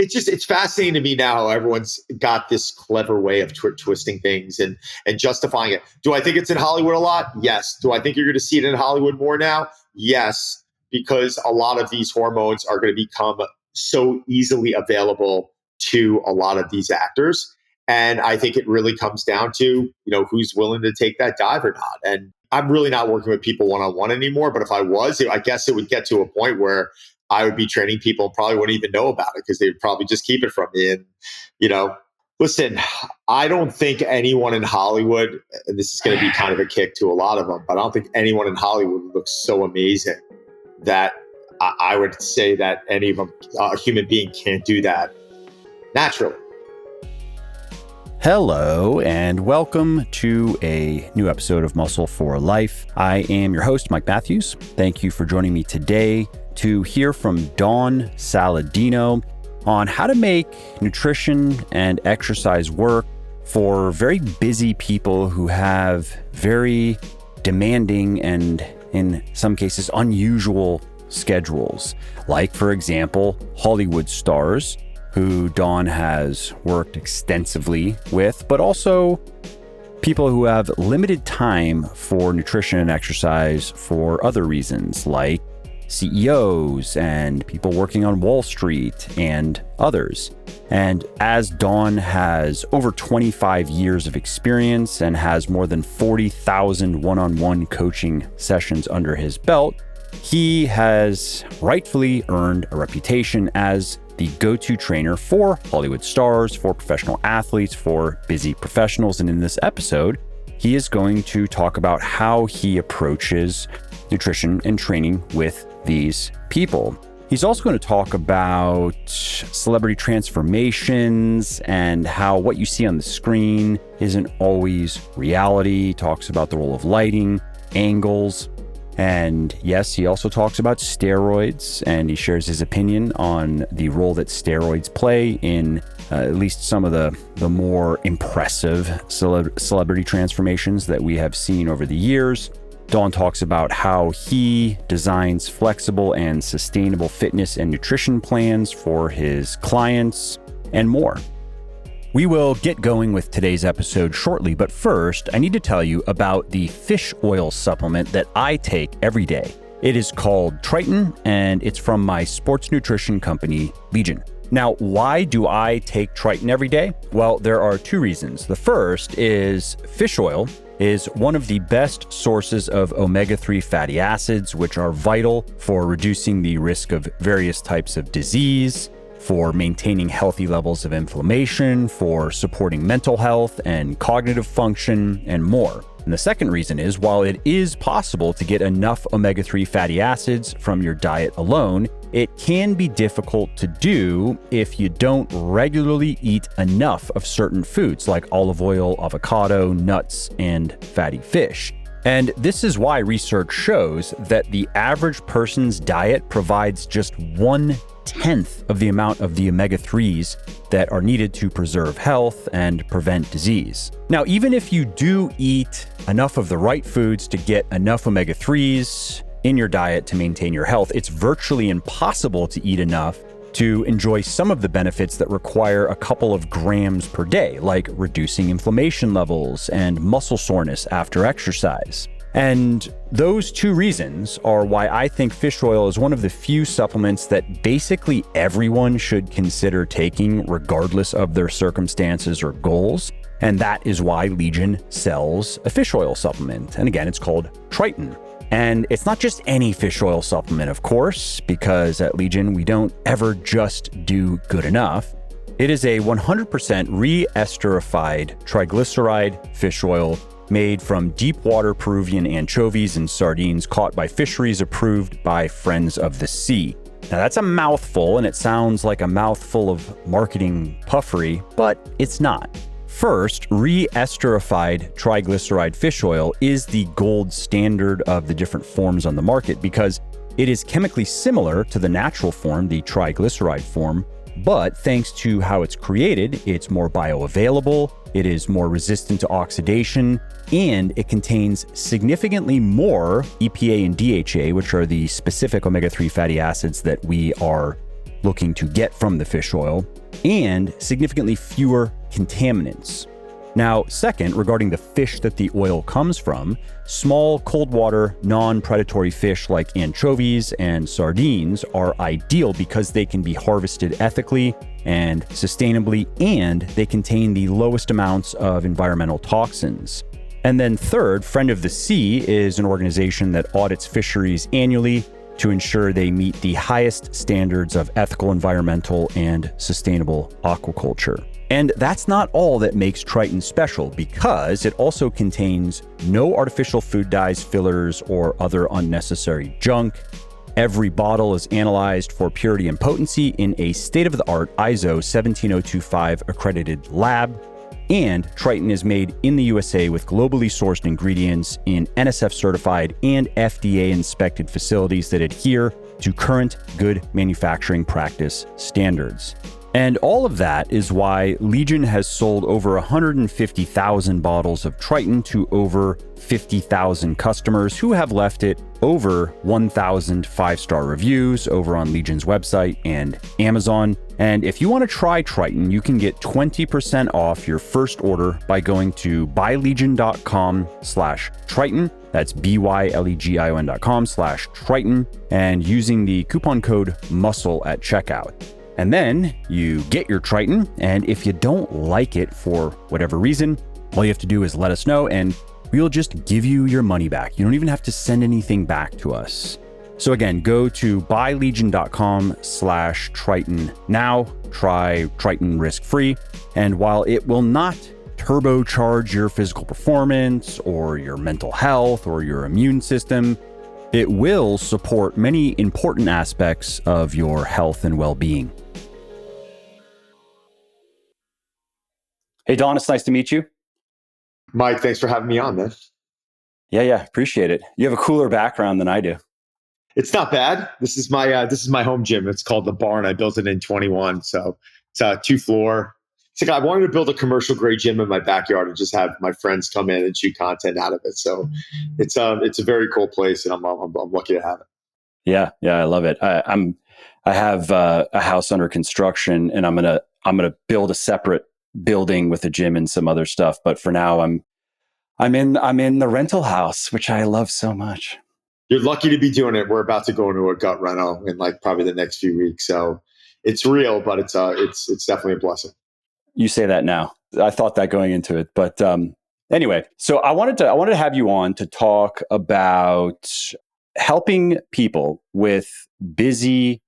it's fascinating to me now. Everyone's got this clever way of twisting things and justifying it. Do I think it's in Hollywood a lot? Yes. Do I think you're going to see it in Hollywood more now? Yes, because a lot of these hormones are going to become so easily available to a lot of these actors. And I think it really comes down to, who's willing to take that dive or not. And I'm really not working with people one-on-one anymore. But if I was, I guess it would get to a point where I would be training people and probably wouldn't even know about it because they would probably just keep it from me. And, listen, I don't think anyone in Hollywood, and this is going to be kind of a kick to a lot of them, but I don't think anyone in Hollywood looks so amazing that I would say that any of them, a human being can't do that naturally. Hello, and welcome to a new episode of Muscle for Life. I am your host, Mike Matthews. Thank you for joining me today to hear from Don Saladino on how to make nutrition and exercise work for very busy people who have very demanding and, in some cases, unusual schedules. Like, for example, Hollywood stars, who Don has worked extensively with, but also people who have limited time for nutrition and exercise for other reasons, like CEOs and people working on Wall Street and others. And as Don has over 25 years of experience and has more than 40,000 one-on-one coaching sessions under his belt, he has rightfully earned a reputation as the go-to trainer for Hollywood stars, for professional athletes, for busy professionals. And in this episode, he is going to talk about how he approaches nutrition and training with these people. He's also going to talk about celebrity transformations and how what you see on the screen isn't always reality. He talks about the role of lighting, angles, and yes, he also talks about steroids, and he shares his opinion on the role that steroids play in at least some of the more impressive celebrity transformations that we have seen over the years. Don talks about how he designs flexible and sustainable fitness and nutrition plans for his clients, and more. We will get going with today's episode shortly, but first, I need to tell you about the fish oil supplement that I take every day. It is called Triton, and it's from my sports nutrition company, Legion. Now, why do I take Triton every day? Well, there are two reasons. The first is fish oil is one of the best sources of omega-3 fatty acids, which are vital for reducing the risk of various types of disease, for maintaining healthy levels of inflammation, for supporting mental health and cognitive function, and more. And the second reason is, while it is possible to get enough omega-3 fatty acids from your diet alone, it can be difficult to do if you don't regularly eat enough of certain foods like olive oil, avocado, nuts, and fatty fish. And this is why research shows that the average person's diet provides just 1/10 of the amount of the omega-3s that are needed to preserve health and prevent disease. Now, even if you do eat enough of the right foods to get enough omega-3s in your diet to maintain your health, it's virtually impossible to eat enough to enjoy some of the benefits that require a couple of grams per day, like reducing inflammation levels and muscle soreness after exercise. And those two reasons are why I think fish oil is one of the few supplements that basically everyone should consider taking regardless of their circumstances or goals. And that is why Legion sells a fish oil supplement. And again, it's called Triton. And it's not just any fish oil supplement, of course, because at Legion, we don't ever just do good enough. It is a 100% re-esterified triglyceride fish oil made from deep water Peruvian anchovies and sardines caught by fisheries approved by Friends of the Sea. Now that's a mouthful, and it sounds like a mouthful of marketing puffery, but it's not. First, re-esterified triglyceride fish oil is the gold standard of the different forms on the market because it is chemically similar to the natural form, the triglyceride form, but thanks to how it's created, it's more bioavailable, it is more resistant to oxidation, and it contains significantly more EPA and DHA, which are the specific omega-3 fatty acids that we are looking to get from the fish oil, and significantly fewer contaminants. Now, second, regarding the fish that the oil comes from, small, cold water, non-predatory fish like anchovies and sardines are ideal because they can be harvested ethically and sustainably, and they contain the lowest amounts of environmental toxins. And then third, Friend of the Sea is an organization that audits fisheries annually to ensure they meet the highest standards of ethical, environmental, and sustainable aquaculture. And that's not all that makes Triton special, because it also contains no artificial food dyes, fillers, or other unnecessary junk. Every bottle is analyzed for purity and potency in a state-of-the-art ISO 17025 accredited lab. And Triton is made in the USA with globally sourced ingredients in NSF certified and FDA inspected facilities that adhere to current good manufacturing practice standards. And all of that is why Legion has sold over 150,000 bottles of Triton to over 50,000 customers who have left it over 1,000 five-star reviews over on Legion's website and Amazon. And if you want to try Triton, you can get 20% off your first order by going to buylegion.com/Triton. That's BYLEGION.com/Triton and using the coupon code MUSCLE at checkout. And then you get your Triton, and if you don't like it for whatever reason, all you have to do is let us know, and we'll just give you your money back. You don't even have to send anything back to us. So again, go to buylegion.com/Triton now. Try Triton risk-free, and while it will not turbocharge your physical performance or your mental health or your immune system, it will support many important aspects of your health and well-being. Hey, Don, it's nice to meet you. Mike, thanks for having me on, man. Yeah, appreciate it. You have a cooler background than I do. It's not bad. This is my home gym. It's called The Barn. I built it in 21. So it's a 2-floor. It's like I wanted to build a commercial grade gym in my backyard and just have my friends come in and shoot content out of it. So it's a very cool place, and I'm lucky to have it. Yeah, I love it. I have a house under construction, and I'm gonna build a separate building with a gym and some other stuff. But for now, I'm in the rental house, which I love so much. You're lucky to be doing it. We're about to go into a gut reno in like probably the next few weeks. So it's real, but it's definitely a blessing. You say that now. I thought that going into it, but anyway. So I wanted to have you on to talk about helping people with busy,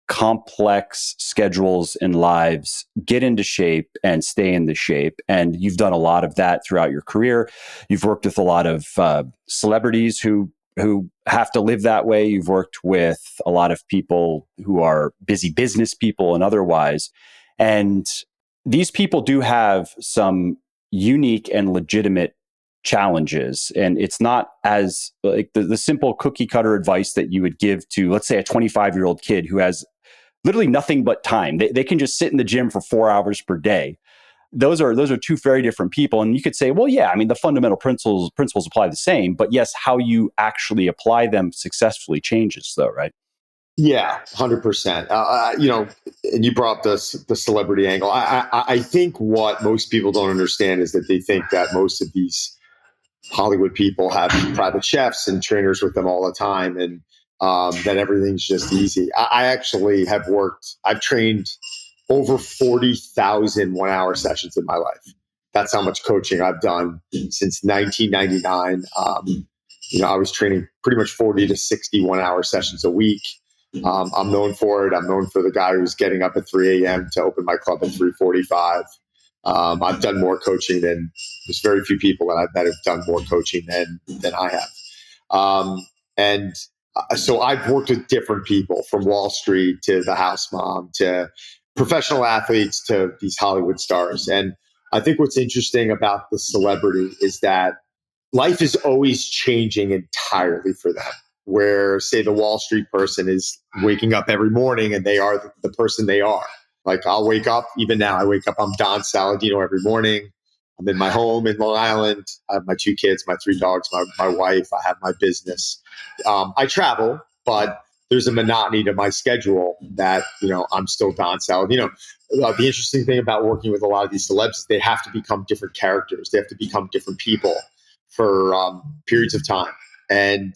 complex schedules and lives get into shape and stay in the shape. And you've done a lot of that throughout your career. You've worked with a lot of celebrities who have to live that way. You've worked with a lot of people who are busy business people and otherwise. And these people do have some unique and legitimate challenges. And it's not as like the simple cookie cutter advice that you would give to, let's say, a 25-year-old kid who has literally nothing but time. They can just sit in the gym for 4 hours per day. Those are two very different people. And you could say, well, yeah, I mean, the fundamental principles apply the same, but yes, how you actually apply them successfully changes though, right? Yeah, 100%. And you brought up the celebrity angle. I think what most people don't understand is that they think that most of these Hollywood people have private chefs and trainers with them all the time, and that everything's just easy. I actually I've trained over 40,000 1-hour sessions in my life. That's how much coaching I've done since 1999. I was training pretty much 40 to 60 1-hour sessions a week. I'm known for it. I'm known for the guy who's getting up at 3 a.m. to open my club at 3:45. I've done more coaching than there's very few people that I've met have done more coaching than I have. So I've worked with different people, from Wall Street to the house mom to professional athletes to these Hollywood stars. And I think what's interesting about the celebrity is that life is always changing entirely for them. Where, say, the Wall Street person is waking up every morning and they are the person they are. Like, I'll wake up, even now, I'm Don Saladino every morning. I'm in my home in Long Island. I have my 2 kids, my 3 dogs, my wife. I have my business. I travel, but there's a monotony to my schedule that, I'm still Don Saladino. The interesting thing about working with a lot of these celebs is they have to become different characters. They have to become different people for periods of time. And,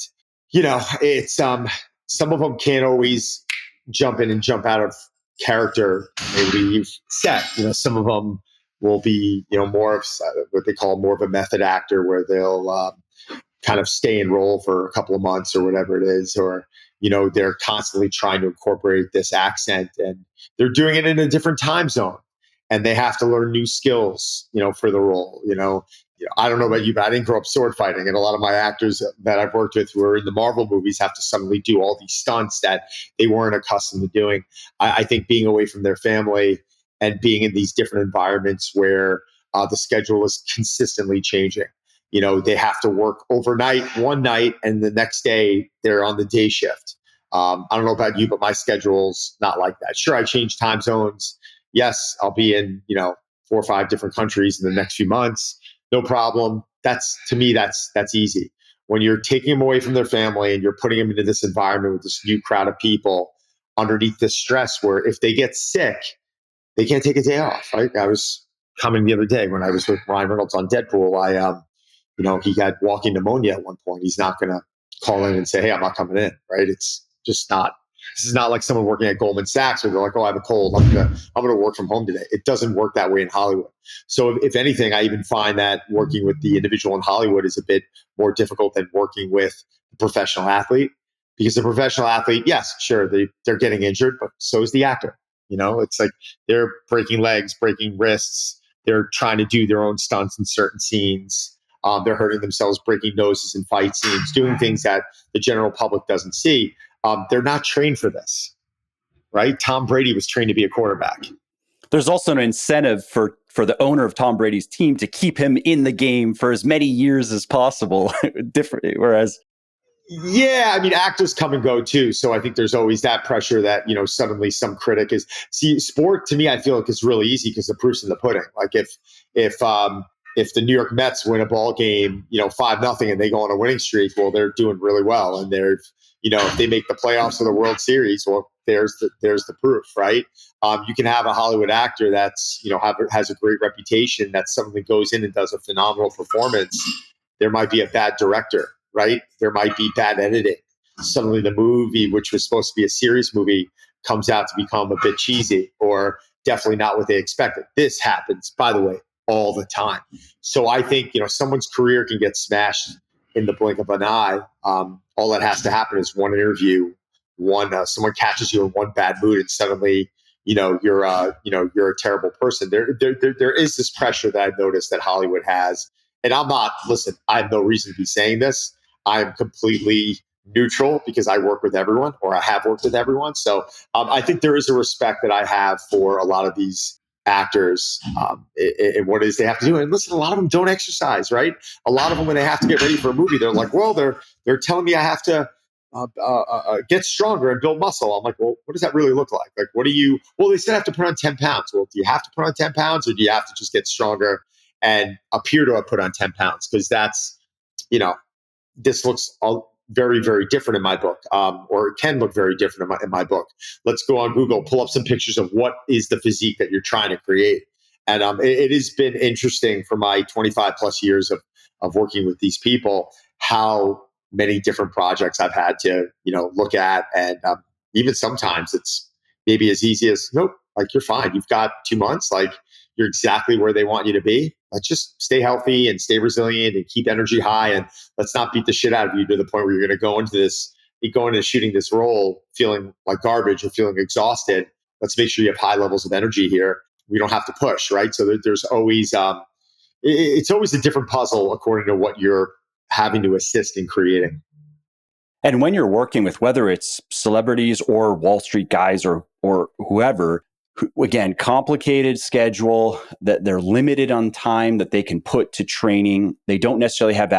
it's some of them can't always jump in and jump out of character. They leave set. Some of them will be, more of what they call more of a method actor, where they'll kind of stay in role for a couple of months or whatever it is, or they're constantly trying to incorporate this accent, and they're doing it in a different time zone, and they have to learn new skills for the role. I don't know about you, but I didn't grow up sword fighting, and a lot of my actors that I've worked with who are in the Marvel movies have to suddenly do all these stunts that they weren't accustomed to doing. I think being away from their family and being in these different environments where the schedule is consistently changing. They have to work overnight one night, and the next day they're on the day shift. I don't know about you, but my schedule's not like that. Sure, I change time zones. Yes, I'll be in, 4 or 5 different countries in the next few months. No problem. To me, that's easy. When you're taking them away from their family and you're putting them into this environment with this new crowd of people underneath this stress, where if they get sick, they can't take a day off. Right? I was coming the other day when I was with Ryan Reynolds on Deadpool. He had walking pneumonia at one point. He's not going to call in and say, "Hey, I'm not coming in." Right? It's just not. This is not like someone working at Goldman Sachs where they're like, "Oh, I have a cold. I'm gonna work from home today." It doesn't work that way in Hollywood. So, if anything, I even find that working with the individual in Hollywood is a bit more difficult than working with the professional athlete, because the professional athlete, yes, sure, they're getting injured, but so is the actor. It's like they're breaking legs, breaking wrists. They're trying to do their own stunts in certain scenes. They're hurting themselves, breaking noses in fight scenes, doing things that the general public doesn't see. They're not trained for this, right? Tom Brady was trained to be a quarterback. There's also an incentive for the owner of Tom Brady's team to keep him in the game for as many years as possible. Whereas, yeah, I mean, actors come and go too. So I think there's always that pressure that, suddenly some critic is. See, sport to me, I feel like it's really easy because the proof's in the pudding. Like if the New York Mets win a ball game, 5-0, and they go on a winning streak, well, they're doing really well. And if they make the playoffs or the World Series, well, there's the proof, right? You can have a Hollywood actor that's, has a great reputation that suddenly goes in and does a phenomenal performance. There might be a bad director, right? There might be bad editing. Suddenly the movie, which was supposed to be a serious movie, comes out to become a bit cheesy or definitely not what they expected. This happens, by the way, all the time. So I think, someone's career can get smashed in the blink of an eye. All that has to happen is one interview, someone catches you in one bad mood, and suddenly, you're a terrible person. There is this pressure that I've noticed that Hollywood has. And listen, I have no reason to be saying this. I'm completely neutral because I work with everyone, or I have worked with everyone. So I think there is a respect that I have for a lot of these actors and what it is they have to do. And listen, a lot of them don't exercise, right? A lot of them, when they have to get ready for a movie, they're like, well, they're telling me I have to get stronger and build muscle. I'm like, well, what does that really look like? Like, well, they said I have to put on 10 pounds. Well, do you have to put on 10 pounds, or do you have to just get stronger and appear to have put on 10 pounds? Because that's, this looks very, very different in my book, or it can look very different in my book. Let's go on Google, pull up some pictures of what is the physique that you're trying to create. And it has been interesting for my 25 plus years of working with these people, how many different projects I've had to, look at. And even sometimes it's maybe as easy as, nope, like, you're fine. You've got 2 months. Like, you're exactly where they want you to be. Let's just stay healthy and stay resilient and keep energy high. And let's not beat the shit out of you to the point where you're going to go into shooting this role feeling like garbage or feeling exhausted. Let's make sure you have high levels of energy here. We don't have to push, right? So there's always, it's always a different puzzle according to what you're having to assist in creating. And when you're working with, whether it's celebrities or Wall Street guys or whoever, again, complicated schedule, that they're limited on time that they can put to training. They don't necessarily have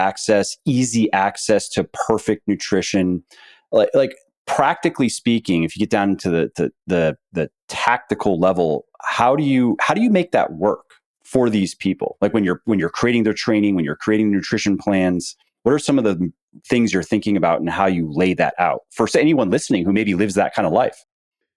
easy access to perfect nutrition. Like practically speaking, if you get down to the tactical level, how do you make that work for these people? Like when you're creating their training, when you're creating nutrition plans, what are some of the things you're thinking about and how you lay that out for anyone listening who maybe lives that kind of life?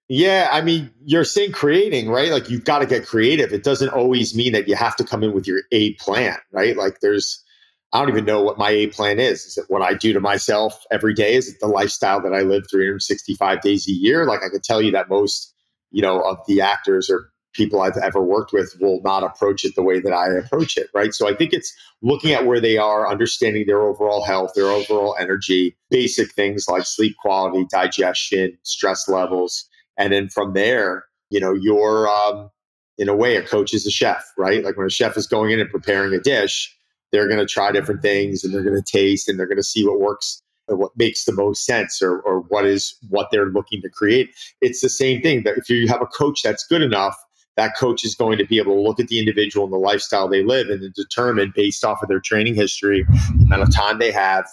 Yeah, I mean, you're saying creating, right? Like you've got to get creative. It doesn't always mean that you have to come in with your A plan, right? Like I don't even know what my A plan is. Is it what I do to myself every day? Is it the lifestyle that I live 365 days a year? Like I could tell you that most, of the actors or people I've ever worked with will not approach it the way that I approach it, right? So I think it's looking at where they are, understanding their overall health, their overall energy, basic things like sleep quality, digestion, stress levels. And then from there, you're in a way, a coach is a chef, right? Like when a chef is going in and preparing a dish, they're going to try different things and they're going to taste and they're going to see what works or what makes the most sense or what they're looking to create. It's the same thing that if you have a coach that's good enough, that coach is going to be able to look at the individual and the lifestyle they live and determine based off of their training history, the amount of time they have,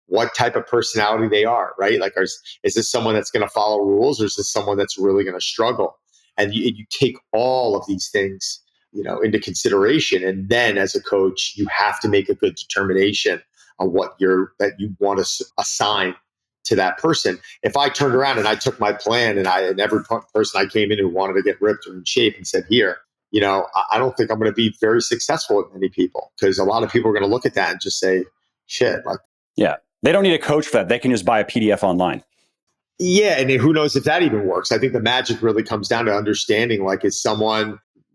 what type of personality they are, right? Like, is this someone that's going to follow rules or is this someone that's really going to struggle? And you take all of these things, into consideration. And then as a coach, you have to make a good determination on that you want to assign to that person. If I turned around and I took my plan and every person I came in who wanted to get ripped or in shape and said, here, I don't think I'm going to be very successful with many people because a lot of people are going to look at that and just say, shit, like, yeah. They don't need a coach for that. They can just buy a PDF online. Yeah. And who knows if that even works? I think the magic really comes down to understanding, like,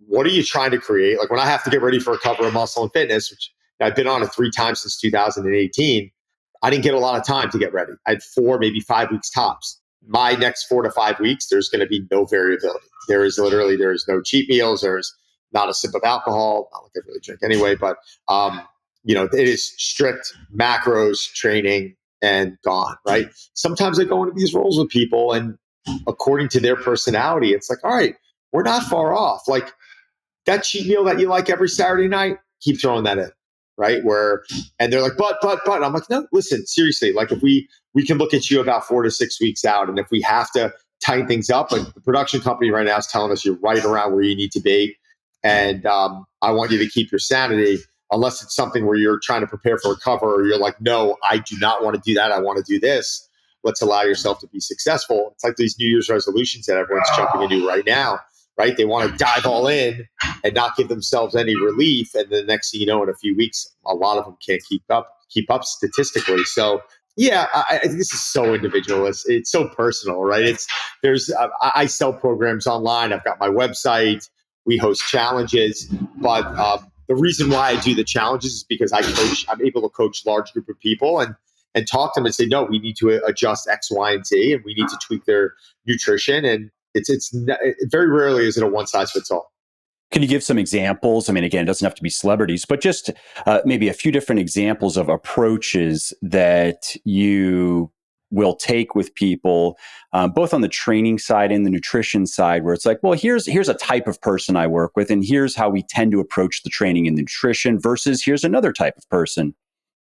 what are you trying to create? Like when I have to get ready for a cover of Muscle and Fitness, which I've been on it 3 times since 2018, I didn't get a lot of time to get ready. I had 4, maybe 5 weeks tops. My next 4 to 5 weeks, there's going to be no variability. There is no cheat meals. There's not a sip of alcohol. Not like I really drink anyway, but it is strict macros training and gone, right? Sometimes I go into these roles with people and according to their personality, it's like, all right, we're not far off. Like that cheat meal that you like every Saturday night, keep throwing that in, right? And they're like, but, I'm like, no, listen, seriously, like if we can look at you about 4 to 6 weeks out. And if we have to tighten things up, like the production company right now is telling us you're right around where you need to be. And I want you to keep your sanity unless it's something where you're trying to prepare for a cover or you're like, no, I do not want to do that. I want to do this. Let's allow yourself to be successful. It's like these New Year's resolutions that everyone's jumping into right now, right? They want to dive all in and not give themselves any relief. And the next thing you know, in a few weeks, a lot of them can't keep up statistically. So yeah, I think this is so individualist. It's so personal, right? I sell programs online. I've got my website. We host challenges, but the reason why I do the challenges is because I'm able to coach large group of people and talk to them and say, no, we need to adjust X, Y, and Z, and we need to tweak their nutrition. And very rarely is it a one size fits all. Can you give some examples? I mean, again, it doesn't have to be celebrities, but just maybe a few different examples of approaches that you will take with people, both on the training side and the nutrition side, where it's like, well, here's a type of person I work with, and here's how we tend to approach the training and the nutrition versus here's another type of person.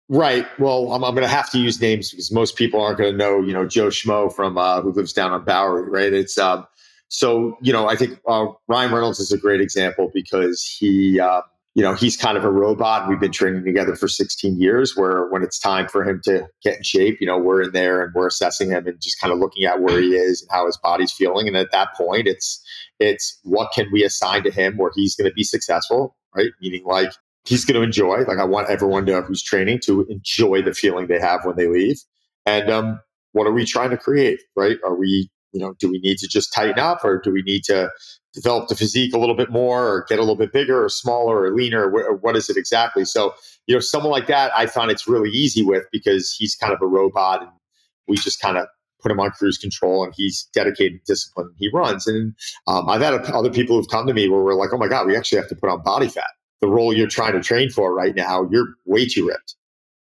Right. Well, I'm going to have to use names because most people aren't going to know, Joe Schmo from who lives down on Bowery, right? It's so I think Ryan Reynolds is a great example because he's kind of a robot. We've been training together for 16 years. Where when it's time for him to get in shape, we're in there and we're assessing him and just kind of looking at where he is and how his body's feeling. And at that point, it's what can we assign to him where he's going to be successful, right? Meaning like he's going to enjoy. Like I want everyone who's training to enjoy the feeling they have when they leave. And what are we trying to create, right? Are we, do we need to just tighten up or do we need to develop the physique a little bit more or get a little bit bigger or smaller or leaner? Or what is it exactly? So, someone like that, I find it's really easy with because he's kind of a robot and we just kind of put him on cruise control and he's dedicated, disciplined, he runs. And I've had other people who've come to me where we're like, oh my God, we actually have to put on body fat. The role you're trying to train for right now, you're way too ripped.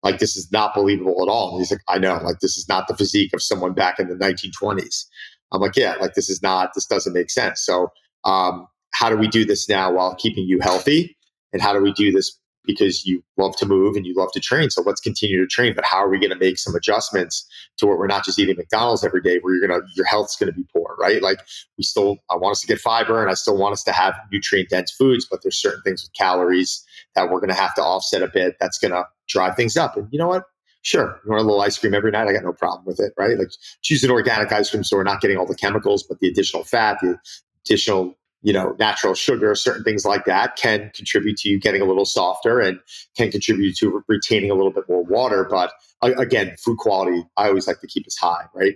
Like, this is not believable at all. And he's like, I know, like, this is not the physique of someone back in the 1920s. I'm like, yeah, like, this doesn't make sense. So how do we do this now while keeping you healthy? And how do we do this because you love to move and you love to train? So let's continue to train, but how are we going to make some adjustments to where we're not just eating McDonald's every day where your health's going to be poor, right? Like I want us to get fiber and I still want us to have nutrient dense foods, but there's certain things with calories that we're going to have to offset a bit. That's going to drive things up. And you know what? Sure. You want a little ice cream every night? I got no problem with it, right? Like choose an organic ice cream so we're not getting all the chemicals, but the additional fat, the additional, natural sugar, certain things like that can contribute to you getting a little softer and can contribute to retaining a little bit more water. But again, food quality, I always like to keep as high, right?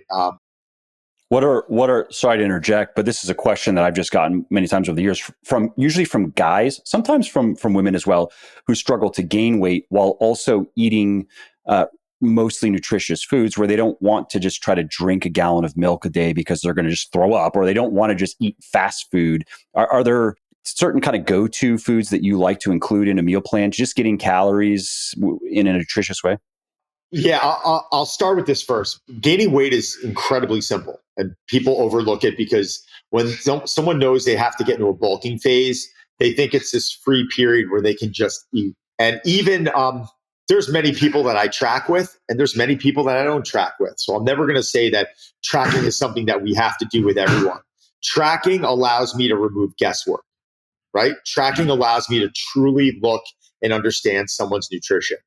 What are sorry to interject, but this is a question that I've just gotten many times over the years from usually from guys, sometimes from women as well, who struggle to gain weight while also eating mostly nutritious foods, where they don't want to just try to drink a gallon of milk a day because they're going to just throw up, or they don't want to just eat fast food. Are there certain kind of go-to foods that you like to include in a meal plan, just getting calories in a nutritious way? Yeah, I'll start with this first. Gaining weight is incredibly simple, and people overlook it because when someone knows they have to get into a bulking phase, they think it's this free period where they can just eat. And even there's many people that I track with, and there's many people that I don't track with. So I'm never going to say that tracking is something that we have to do with everyone. Tracking allows me to remove guesswork, right? Tracking allows me to truly look and understand someone's nutrition.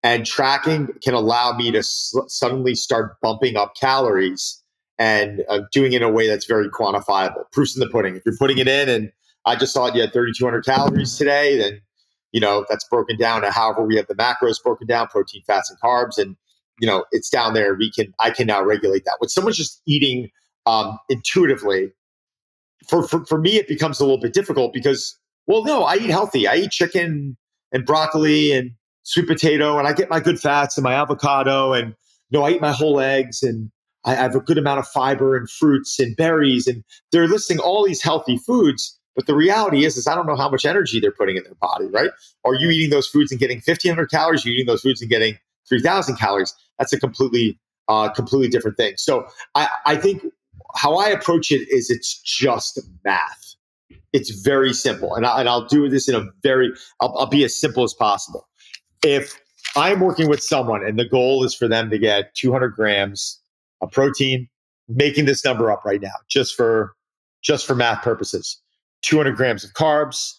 And tracking can allow me to suddenly start bumping up calories and doing it in a way that's very quantifiable. Proof's in the pudding. If you're putting it in and I just saw you had 3,200 calories today, then, that's broken down to however we have the macros broken down, protein, fats, and carbs. And, it's down there. I can now regulate that. When someone's just eating intuitively, for me, it becomes a little bit difficult because, well, no, I eat healthy. I eat chicken and broccoli and sweet potato, and I get my good fats and my avocado, and I eat my whole eggs, and I have a good amount of fiber and fruits and berries, and they're listing all these healthy foods. But the reality is I don't know how much energy they're putting in their body, right? Are you eating those foods and getting 1,500 calories? Are you eating those foods and getting 3,000 calories? That's a completely different thing. So I think how I approach it is it's just math. It's very simple, and I'll do this I'll be as simple as possible. If I'm working with someone and the goal is for them to get 200 grams of protein, making this number up right now, just for math purposes, 200 grams of carbs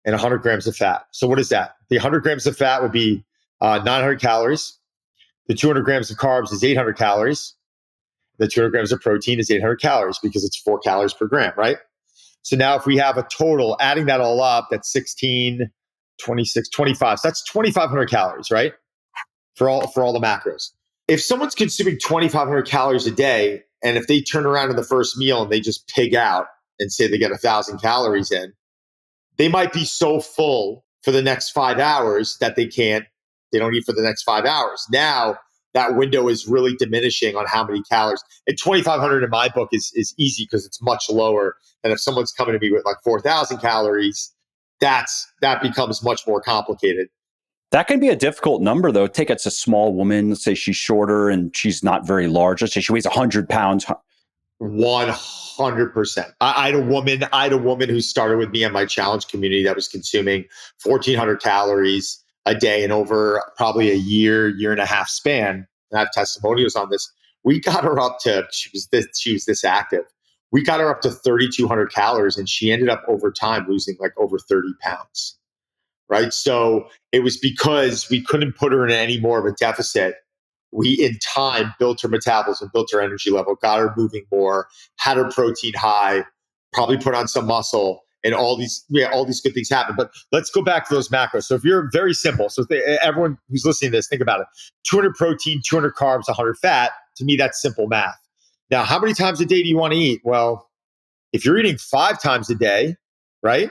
and 100 grams of fat. So what is that? The 100 grams of fat would be 900 calories. The 200 grams of carbs is 800 calories. The 200 grams of protein is 800 calories because it's 4 calories per gram, right? So now if we have a total, adding that all up, that's 16, 26, 25. So that's 2,500 calories, right? For all the macros. If someone's consuming 2,500 calories a day, and if they turn around in the first meal and they just pig out and say they get 1,000 calories in, they might be so full for the next 5 hours that they don't eat for the next 5 hours. Now that window is really diminishing on how many calories. And 2,500 in my book is easy because it's much lower than if someone's coming to me with like 4,000 calories. That becomes much more complicated. That can be a difficult number, though. Take it's a small woman. Let's say she's shorter and she's not very large. Let's say she weighs 100 pounds. 100%. I had a woman who started with me on my challenge community that was consuming 1,400 calories a day, and over probably a year and a half span, and I have testimonials on this. We got her up to she was this active. We got her up to 3,200 calories, and she ended up over time losing like over 30 pounds. Right. So it was because we couldn't put her in any more of a deficit. We, in time, built her metabolism, built her energy level, got her moving more, had her protein high, probably put on some muscle, and all these good things happen. But let's go back to those macros. So if you're very simple, so everyone who's listening to this, think about it: 200 protein, 200 carbs, 100 fat. To me, that's simple math. Now, how many times a day do you want to eat? Well, if you're eating 5 times a day, right?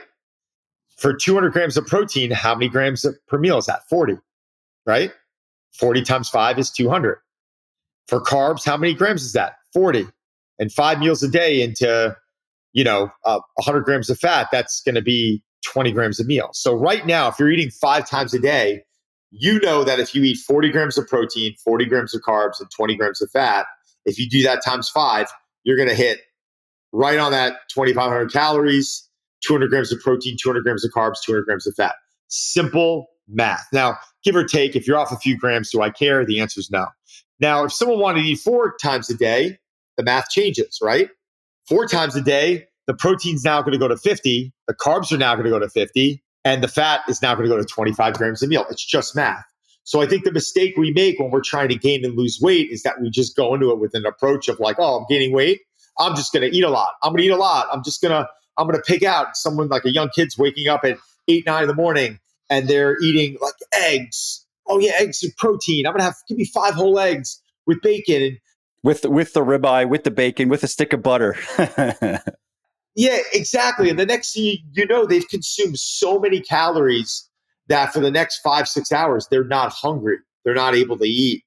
For 200 grams of protein, how many grams per meal is that? 40, right? 40 times 5 is 200. For carbs, how many grams is that? 40. And 5 meals a day into, 100 grams of fat, that's going to be 20 grams a meal. So right now, if you're eating 5 times a day, you know that if you eat 40 grams of protein, 40 grams of carbs, and 20 grams of fat, if you do that times 5, you're going to hit right on that 2,500 calories, 200 grams of protein, 200 grams of carbs, 200 grams of fat. Simple math. Now, give or take, if you're off a few grams, do I care? The answer is no. Now, if someone wanted to eat 4 times a day, the math changes, right? 4 times a day, the protein's now going to go to 50, the carbs are now going to go to 50, and the fat is now going to go to 25 grams a meal. It's just math. So I think the mistake we make when we're trying to gain and lose weight is that we just go into it with an approach of like, oh, I'm gaining weight. I'm just going to eat a lot. I'm going to eat a lot. I'm going to pig out. Someone like a young kid's waking up at 8, 9 in the morning and they're eating like eggs. Oh yeah, eggs are protein. Give me 5 whole eggs with bacon. And with the ribeye, with the bacon, with a stick of butter. yeah, exactly. And the next thing you know, they've consumed so many calories that for the next 5, 6 hours, they're not hungry. They're not able to eat.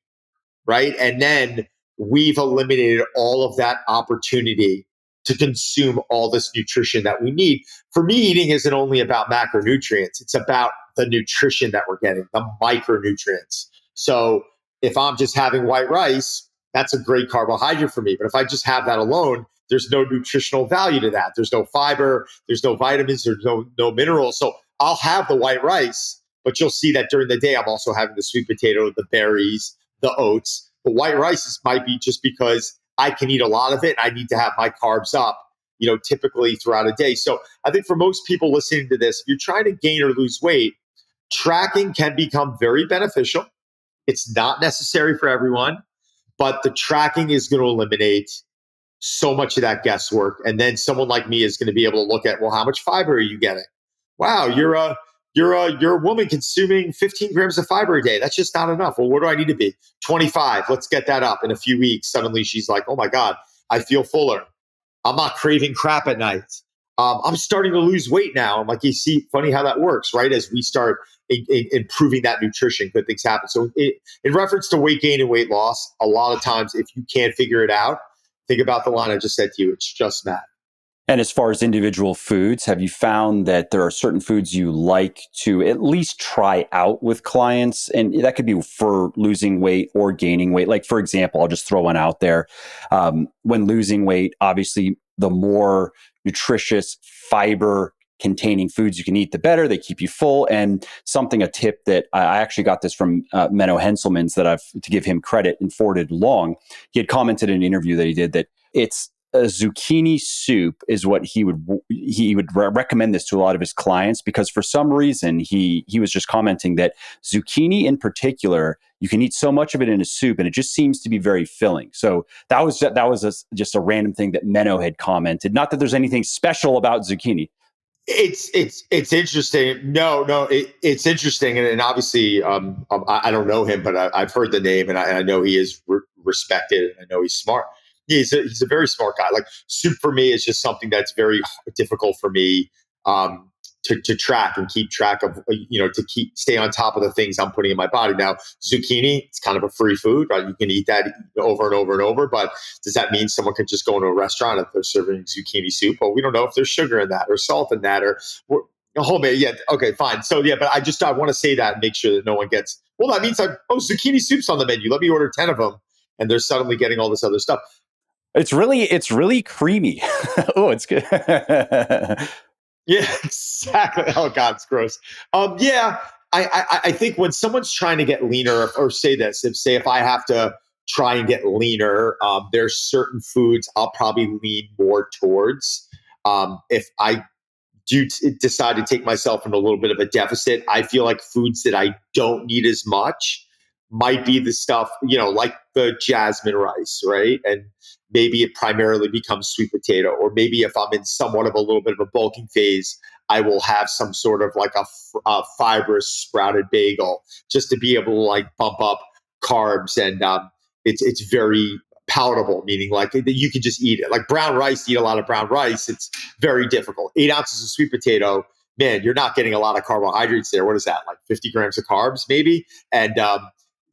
Right. And then we've eliminated all of that opportunity to consume all this nutrition that we need. For me, eating isn't only about macronutrients, it's about the nutrition that we're getting, the micronutrients. So if I'm just having white rice, that's a great carbohydrate for me. But if I just have that alone, there's no nutritional value to that. There's no fiber, there's no vitamins, there's no minerals. So I'll have the white rice, but you'll see that during the day, I'm also having the sweet potato, the berries, the oats. The white rice might be just because I can eat a lot of it. And I need to have my carbs up, typically throughout a day. So I think for most people listening to this, if you're trying to gain or lose weight, tracking can become very beneficial. It's not necessary for everyone, but the tracking is going to eliminate so much of that guesswork. And then someone like me is going to be able to look at, well, how much fiber are you getting? Wow, you're a woman consuming 15 grams of fiber a day. That's just not enough. Well, what do I need to be? 25. Let's get that up. In a few weeks, suddenly she's like, oh my God, I feel fuller. I'm not craving crap at night. I'm starting to lose weight now. I'm like, you see, funny how that works, right? As we start improving that nutrition, good things happen. So in reference to weight gain and weight loss, a lot of times, if you can't figure it out, think about the line I just said to you. It's just that. And as far as individual foods, have you found that there are certain foods you like to at least try out with clients? And that could be for losing weight or gaining weight. Like, for example, I'll just throw one out there. When losing weight, obviously, the more nutritious fiber containing foods you can eat, the better. They keep you full. And a tip that I actually got this from Menno Henselmans, that to give him credit and forwarded along. He had commented in an interview that he did that it's a zucchini soup is what he would recommend this to a lot of his clients, because for some reason he was just commenting that zucchini in particular, you can eat so much of it in a soup and it just seems to be very filling. So that was just a random thing that Menno had commented. Not that there's anything special about zucchini. It's interesting. No, it's interesting, and obviously, I don't know him, but I've heard the name, and I know he is respected, and I know he's smart. He's a very smart guy. Like, soup for me is just something that's very difficult for me to track and keep track of. To stay on top of the things I'm putting in my body. Now, zucchini, it's kind of a free food, right? You can eat that over and over and over. But does that mean someone can just go into a restaurant if they're serving zucchini soup? Well, we don't know if there's sugar in that or salt in that or homemade. Yeah, okay, fine. So yeah, but I want to say that and make sure that no one gets. Well, that means zucchini soup's on the menu. Let me order 10 of them, and they're suddenly getting all this other stuff. It's really creamy. Oh, it's good. Yeah, exactly. Oh God, it's gross. Yeah, I think when someone's trying to get leaner, or say this, if I have to try and get leaner, there's certain foods I'll probably lean more towards. If I decide to take myself in a little bit of a deficit, I feel like foods that I don't need as much might be the stuff, like the jasmine rice, right? And maybe it primarily becomes sweet potato, or maybe if I'm in somewhat of a little bit of a bulking phase, I will have some sort of like a fibrous sprouted bagel, just to be able to like bump up carbs. And it's very palatable, meaning like you can just eat it. Like brown rice, eat a lot of brown rice, it's very difficult. 8 ounces of sweet potato, man, you're not getting a lot of carbohydrates there. What is that, like 50 grams of carbs maybe? And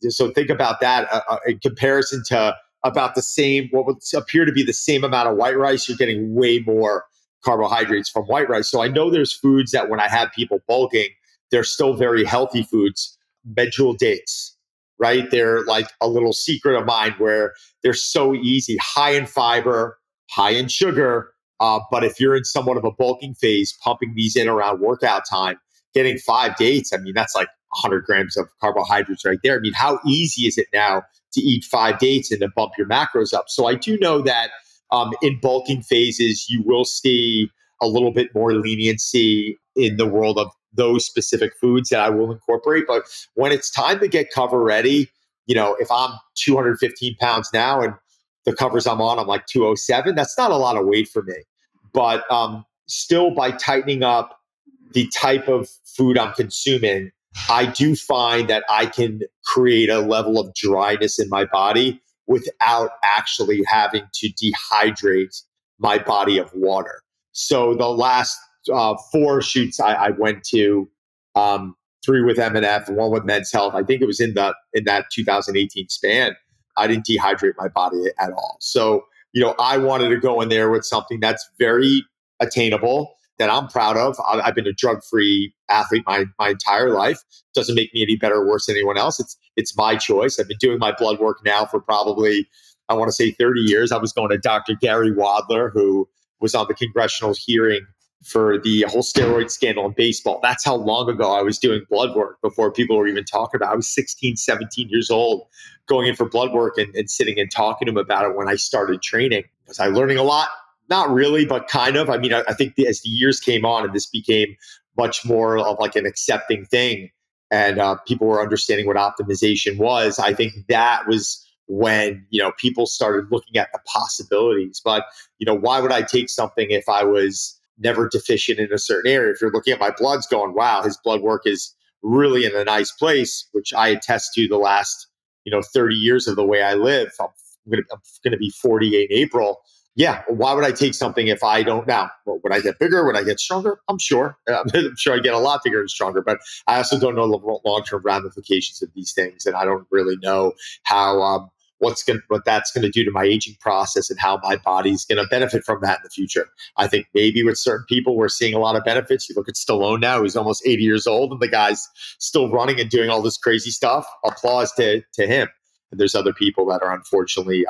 so think about that in comparison to about the same, what would appear to be the same amount of white rice, you're getting way more carbohydrates from white rice. So I know there's foods that when I have people bulking, they're still very healthy foods. Medjool dates, right? They're like a little secret of mine where they're so easy, high in fiber, high in sugar. But if you're in somewhat of a bulking phase, pumping these in around workout time, getting 5 dates, I mean, that's like 100 grams of carbohydrates right there. I mean, how easy is it now to eat 5 dates and to bump your macros up? So I do know that in bulking phases, you will see a little bit more leniency in the world of those specific foods that I will incorporate. But when it's time to get cover ready, if I'm 215 pounds now and the covers I'm on, I'm like 207, that's not a lot of weight for me. But still, by tightening up the type of food I'm consuming, I do find that I can create a level of dryness in my body without actually having to dehydrate my body of water. So the last 4 shoots I went to, 3 with M&F and 1 with Men's Health, I think it was in that 2018 span, I didn't dehydrate my body at all. So, I wanted to go in there with something that's very attainable, that I'm proud of. I've been a drug-free athlete my entire life. Doesn't make me any better or worse than anyone else. It's my choice. I've been doing my blood work now for probably, I want to say 30 years. I was going to Dr. Gary Wadler, who was on the congressional hearing for the whole steroid scandal in baseball. That's how long ago I was doing blood work before people were even talking about it. I was 16, 17 years old going in for blood work and sitting and talking to him about it when I started training. Was I learning a lot? Not really, but kind of. I mean, I think as the years came on and this became much more of like an accepting thing and people were understanding what optimization was, I think that was when, people started looking at the possibilities. But, why would I take something if I was never deficient in a certain area? If you're looking at my bloods going, wow, his blood work is really in a nice place, which I attest to the last, 30 years of the way I live. I'm going to be 48 in April. Yeah, why would I take something if I don't now? Well, would I get bigger? Would I get stronger? I'm sure. I'm sure I get a lot bigger and stronger, but I also don't know the long-term ramifications of these things. And I don't really know how what that's going to do to my aging process and how my body's going to benefit from that in the future. I think maybe with certain people, we're seeing a lot of benefits. You look at Stallone now, he's almost 80 years old and the guy's still running and doing all this crazy stuff. Applause to him. And there's other people that are unfortunately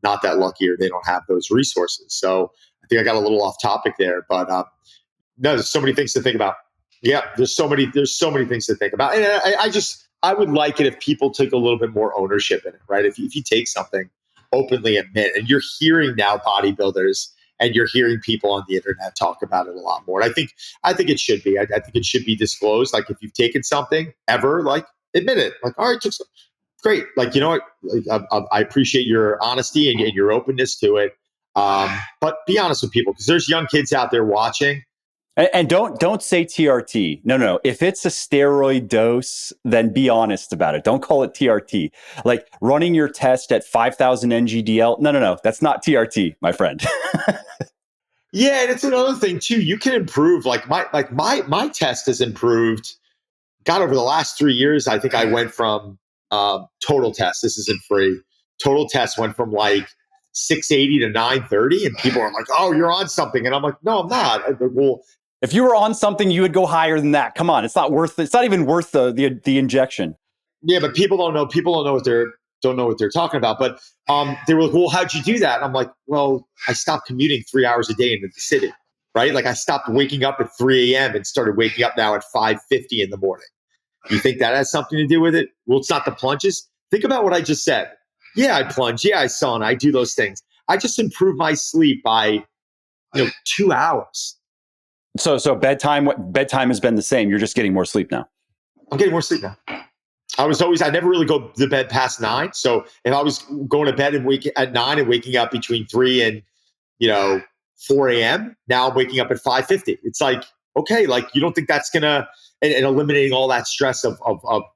not that lucky or they don't have those resources. So I think I got a little off topic there, but no, there's so many things to think about. Yeah, there's so many things to think about. And I would like it if people took a little bit more ownership in it, right? If you take something, openly admit, and you're hearing now bodybuilders and you're hearing people on the internet talk about it a lot more. And I think it should be. I think it should be disclosed. Like if you've taken something ever, like admit it. Like, all right, took some. Great. Like, you know what? Like, I appreciate your honesty and your openness to it. But be honest with people because there's young kids out there watching. And don't say TRT. No. If it's a steroid dose, then be honest about it. Don't call it TRT. Like running your test at 5,000 NGDL. No. That's not TRT, my friend. Yeah, and it's another thing too. You can improve. Like my test has improved. God, over the last 3 years, I think I went from total test. This isn't free. Total test went from like 680 to 930, and people are like, "Oh, you're on something," and I'm like, "No, I'm not." Well, if you were on something, you would go higher than that. Come on, it's not even worth the injection. Yeah, but people don't know. People don't know what they're talking about. But they were like, "Well, how'd you do that?" I'm like, "Well, I stopped commuting 3 hours a day into the city, right? Like I stopped waking up at 3 a.m. and started waking up now at 5:50 in the morning. You think that has something to do with it? Well, it's not the plunges. Think about what I just said. Yeah, I plunge. Yeah, I sauna. I do those things. I just improved my sleep by 2 hours." So bedtime has been the same. You're just getting more sleep now. I'm getting more sleep now. I never really go to bed past 9. So if I was going to bed and waking at 9 and waking up between 3 and 4 a.m., now I'm waking up at 5:50. It's like, okay, like you don't think that's gonna and eliminating all that stress of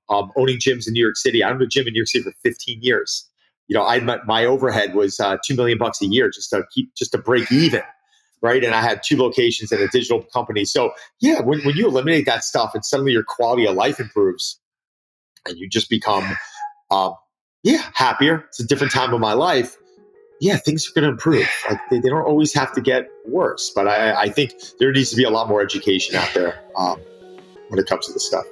owning gyms in New York City. I owned a gym in New York City for 15 years. My overhead was $2 million a year just to break even. Right. And I had 2 locations in a digital company. So yeah, when you eliminate that stuff and suddenly your quality of life improves and you just become, happier. It's a different time of my life. Yeah, things are going to improve. Like they don't always have to get worse, but I think there needs to be a lot more education out there when it comes to this stuff.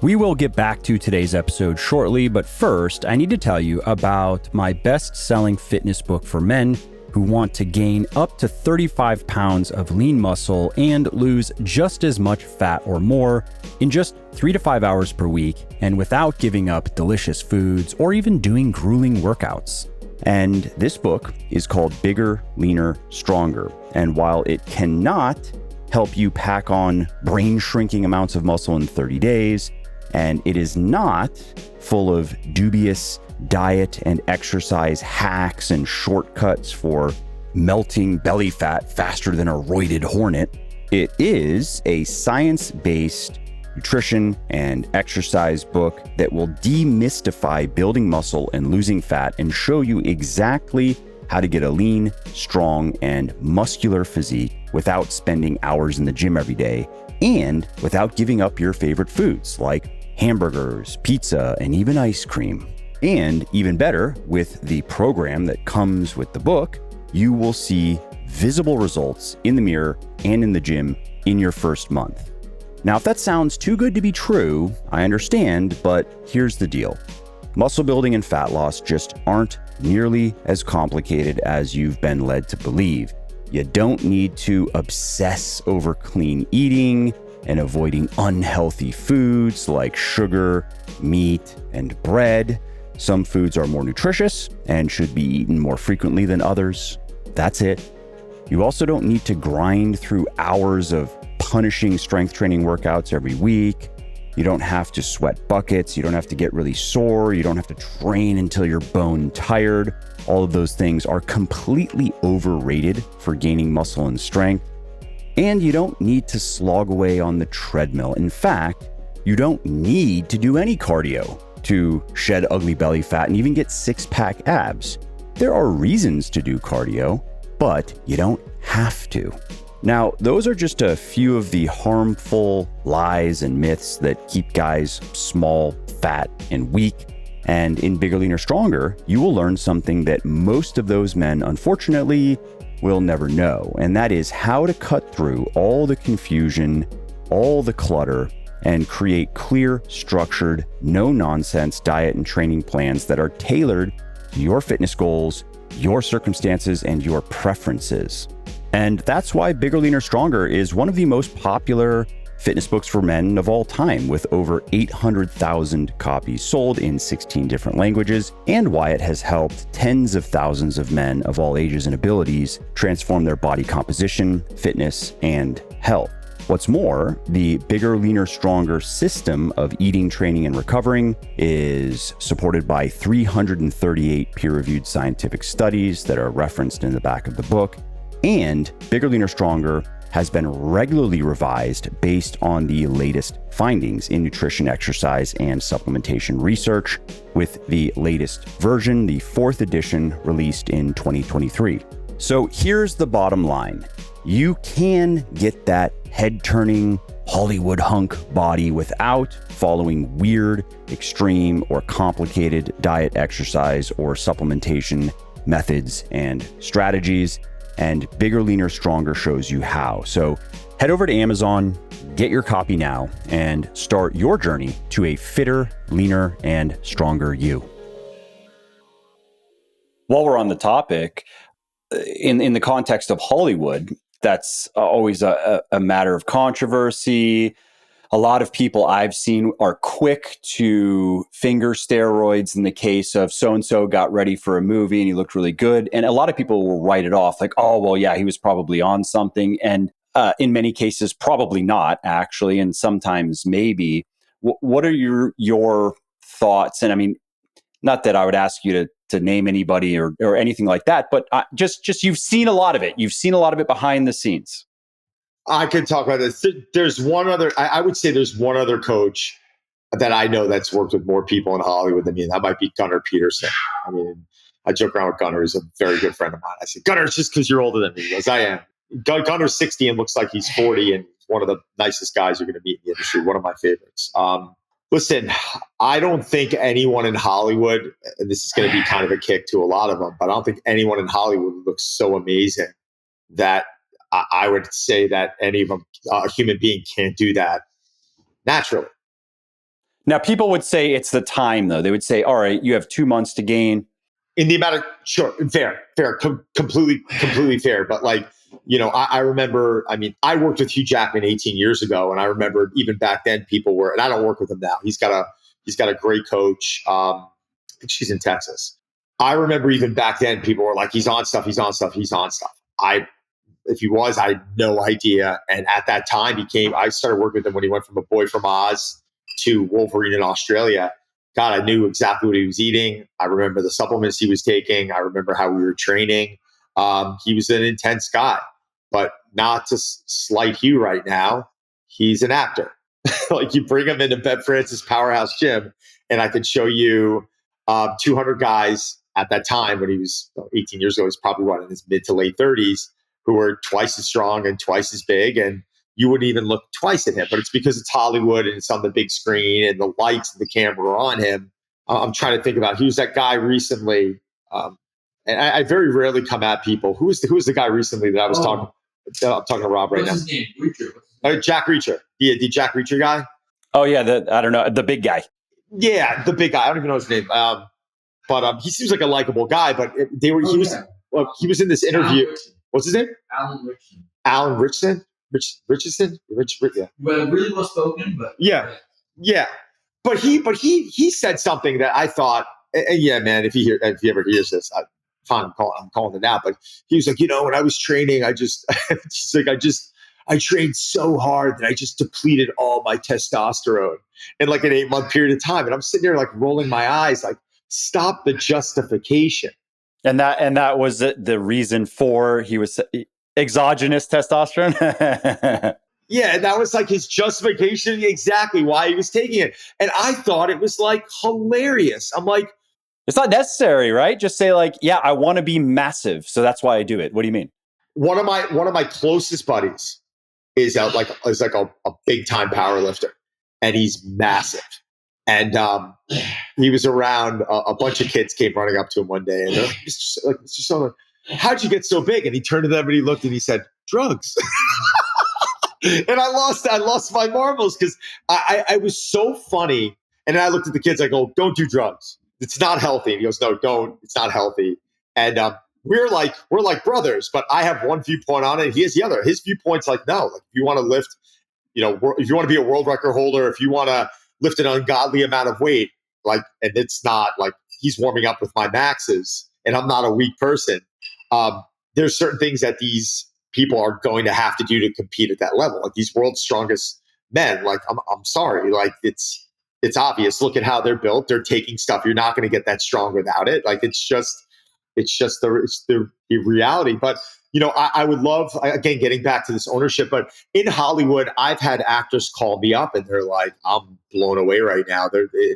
We will get back to today's episode shortly, but first, I need to tell you about my best-selling fitness book for men who want to gain up to 35 pounds of lean muscle and lose just as much fat or more in just 3 to 5 hours per week and without giving up delicious foods or even doing grueling workouts. And this book is called Bigger, Leaner, Stronger. And while it cannot help you pack on brain shrinking amounts of muscle in 30 days. And it is not full of dubious diet and exercise hacks and shortcuts for melting belly fat faster than a roided hornet. It is a science-based nutrition and exercise book that will demystify building muscle and losing fat and show you exactly how to get a lean, strong, and muscular physique without spending hours in the gym every day and without giving up your favorite foods like hamburgers, pizza, and even ice cream. And even better, with the program that comes with the book, you will see visible results in the mirror and in the gym in your first month. Now, if that sounds too good to be true, I understand, but here's the deal. Muscle building and fat loss just aren't nearly as complicated as you've been led to believe. You don't need to obsess over clean eating and avoiding unhealthy foods like sugar, meat, and bread. Some foods are more nutritious and should be eaten more frequently than others. That's it. You also don't need to grind through hours of punishing strength training workouts every week. You don't have to sweat buckets. You don't have to get really sore. You don't have to train until you're bone tired. All of those things are completely overrated for gaining muscle and strength. And you don't need to slog away on the treadmill. In fact, you don't need to do any cardio to shed ugly belly fat and even get six-pack abs. There are reasons to do cardio, but you don't have to. Now, those are just a few of the harmful lies and myths that keep guys small, fat, and weak. And in Bigger, Leaner, Stronger, you will learn something that most of those men, unfortunately, will never know. And that is how to cut through all the confusion, all the clutter, and create clear, structured, no-nonsense diet and training plans that are tailored to your fitness goals, your circumstances, and your preferences. And that's why Bigger, Leaner, Stronger is one of the most popular fitness books for men of all time, with over 800,000 copies sold in 16 different languages, and why it has helped tens of thousands of men of all ages and abilities transform their body composition, fitness, and health. What's more, the Bigger, Leaner, Stronger system of eating, training, and recovering is supported by 338 peer-reviewed scientific studies that are referenced in the back of the book. And Bigger, Leaner, Stronger has been regularly revised based on the latest findings in nutrition, exercise, and supplementation research, with the latest version, the 4th edition, released in 2023. So here's the bottom line. You can get that head-turning Hollywood hunk body without following weird, extreme, or complicated diet, exercise, or supplementation methods and strategies. And Bigger, Leaner, Stronger shows you how. So head over to Amazon, get your copy now, and start your journey to a fitter, leaner, and stronger you. While we're on the topic, in the context of Hollywood, that's always a matter of controversy. A lot of people I've seen are quick to finger steroids in the case of so-and-so got ready for a movie and he looked really good. And a lot of people will write it off like, oh, well, yeah, he was probably on something. And in many cases, probably not, actually. And sometimes maybe. What are your thoughts? And I mean, not that I would ask you to name anybody or anything like that, but just you've seen a lot of it. You've seen a lot of it behind the scenes. I could talk about this. There's one other, I would say there's one other coach that I know that's worked with more people in Hollywood than me, and that might be Gunnar Peterson. I mean, I joke around with Gunnar. He's a very good friend of mine. I say, Gunnar, it's just because you're older than me. He goes, I am. Gunnar's 60 and looks like he's 40, and one of the nicest guys you're going to meet in the industry, one of my favorites. Listen, I don't think anyone in Hollywood, and this is going to be kind of a kick to a lot of them, but I don't think anyone in Hollywood looks so amazing that I would say that any of them, a human being can't do that naturally. Now, people would say it's the time, though. They would say, all right, you have 2 months to gain. In the amount of, sure, fair, completely fair. But like, you know, I remember, I mean, I worked with Hugh Jackman 18 years ago, and I remember even back then people were, and I don't work with him now. He's got a great coach. I think she's in Texas. I remember even back then people were like, he's on stuff. if he was, I had no idea. And at that time, I started working with him when he went from a boy from Oz to Wolverine in Australia. God, I knew exactly what he was eating. I remember the supplements he was taking. I remember how we were training. He was an intense guy, but not to slight Hugh right now. He's an actor. Like, you bring him into Ben Francis Powerhouse Gym, and I could show you 200 guys at that time when he was 18 years ago. He's probably in his mid to late 30s, who were twice as strong and twice as big, and you wouldn't even look twice at him. But it's because it's Hollywood and it's on the big screen and the lights and the camera are on him. I'm trying to think about, he was that guy recently, and I very rarely come at people. Who was the guy recently that I was talking? I'm talking to Rob right now. What's his name? Reacher. Jack Reacher. The Jack Reacher guy. Oh yeah, I don't know, the big guy. Yeah, the big guy. I don't even know his name. But he seems like a likable guy. But he was in this interview. What's his name? Alan Richardson. Alan Richardson. Richardson. Yeah. Well, really well spoken, but yeah. But he said something that I thought, and yeah, man. If he ever hears this, I'm calling it out. But he was like, when I was training, I trained so hard that I just depleted all my testosterone in like an 8-month period of time. And I'm sitting there like rolling my eyes, like, stop the justification. And that was the reason for he was exogenous testosterone. Yeah, and that was like his justification, exactly why he was taking it. And I thought it was like hilarious. I'm like, it's not necessary, right? Just say like, yeah, I want to be massive, so that's why I do it. What do you mean? One of my closest buddies is a big time power lifter, and he's massive. And he was around a bunch of kids came running up to him one day, and they're like, Mr. Sullivan, how'd you get so big? And he turned to them and he looked and he said, drugs. And I lost my marbles because I was so funny. And then I looked at the kids, I go, don't do drugs. It's not healthy. And he goes, no, don't. It's not healthy. And we're like brothers, but I have one viewpoint on it, and he has the other. His viewpoint's like, no, like, if you want to lift, if you want to be a world record holder, if you want to lift an ungodly amount of weight, like, and it's not like he's warming up with my maxes, and I'm not a weak person. There's certain things that these people are going to have to do to compete at that level. Like, these world's strongest men, like, I'm sorry, like, it's obvious. Look at how they're built. They're taking stuff. You're not going to get that strong without it. Like, it's the reality. But, I would love, again, getting back to this ownership, but in Hollywood, I've had actors call me up and they're like, I'm blown away right now.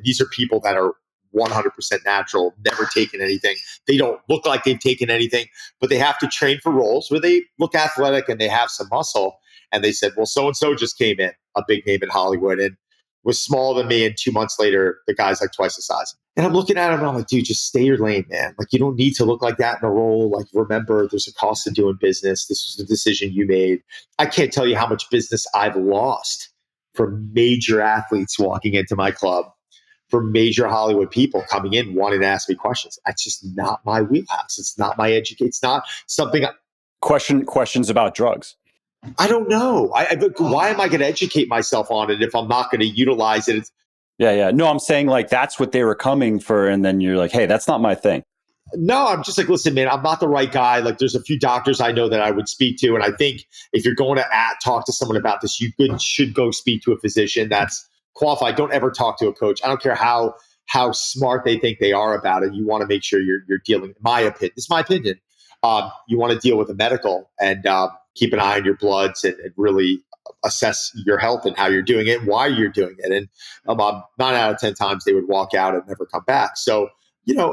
These are people that are 100% natural, never taken anything. They don't look like they've taken anything, but they have to train for roles where they look athletic and they have some muscle. And they said, well, so-and-so just came in, a big name in Hollywood, and was smaller than me. And 2 months later, the guy's like twice the size. And I'm looking at him and I'm like, dude, just stay your lane, man. Like, you don't need to look like that in a role. Like, remember, there's a cost to doing business. This was the decision you made. I can't tell you how much business I've lost from major athletes walking into my club, for major Hollywood people coming in wanting to ask me questions. That's just not my wheelhouse. It's not my education. It's not something. Questions about drugs. I don't know. Why am I going to educate myself on it if I'm not going to utilize it? Yeah. No, I'm saying like that's what they were coming for, and then you're like, hey, that's not my thing. No, I'm just like, listen, man, I'm not the right guy. Like, there's a few doctors I know that I would speak to, and I think if you're going to talk to someone about this, you should go speak to a physician that's qualified. Don't ever talk to a coach. I don't care how smart they think they are about it. You want to make sure you're dealing. My opinion. This is my opinion. You want to deal with a medical and keep an eye on your bloods and really assess your health and how you're doing it and why you're doing it. And 9 out of 10 times they would walk out and never come back. So,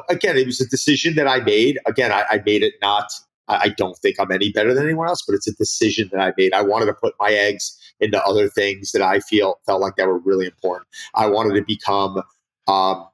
again, it was a decision that I made. Again, I made it not, I don't think I'm any better than anyone else, but it's a decision that I made. I wanted to put my eggs into other things that I felt like that were really important. I wanted to become have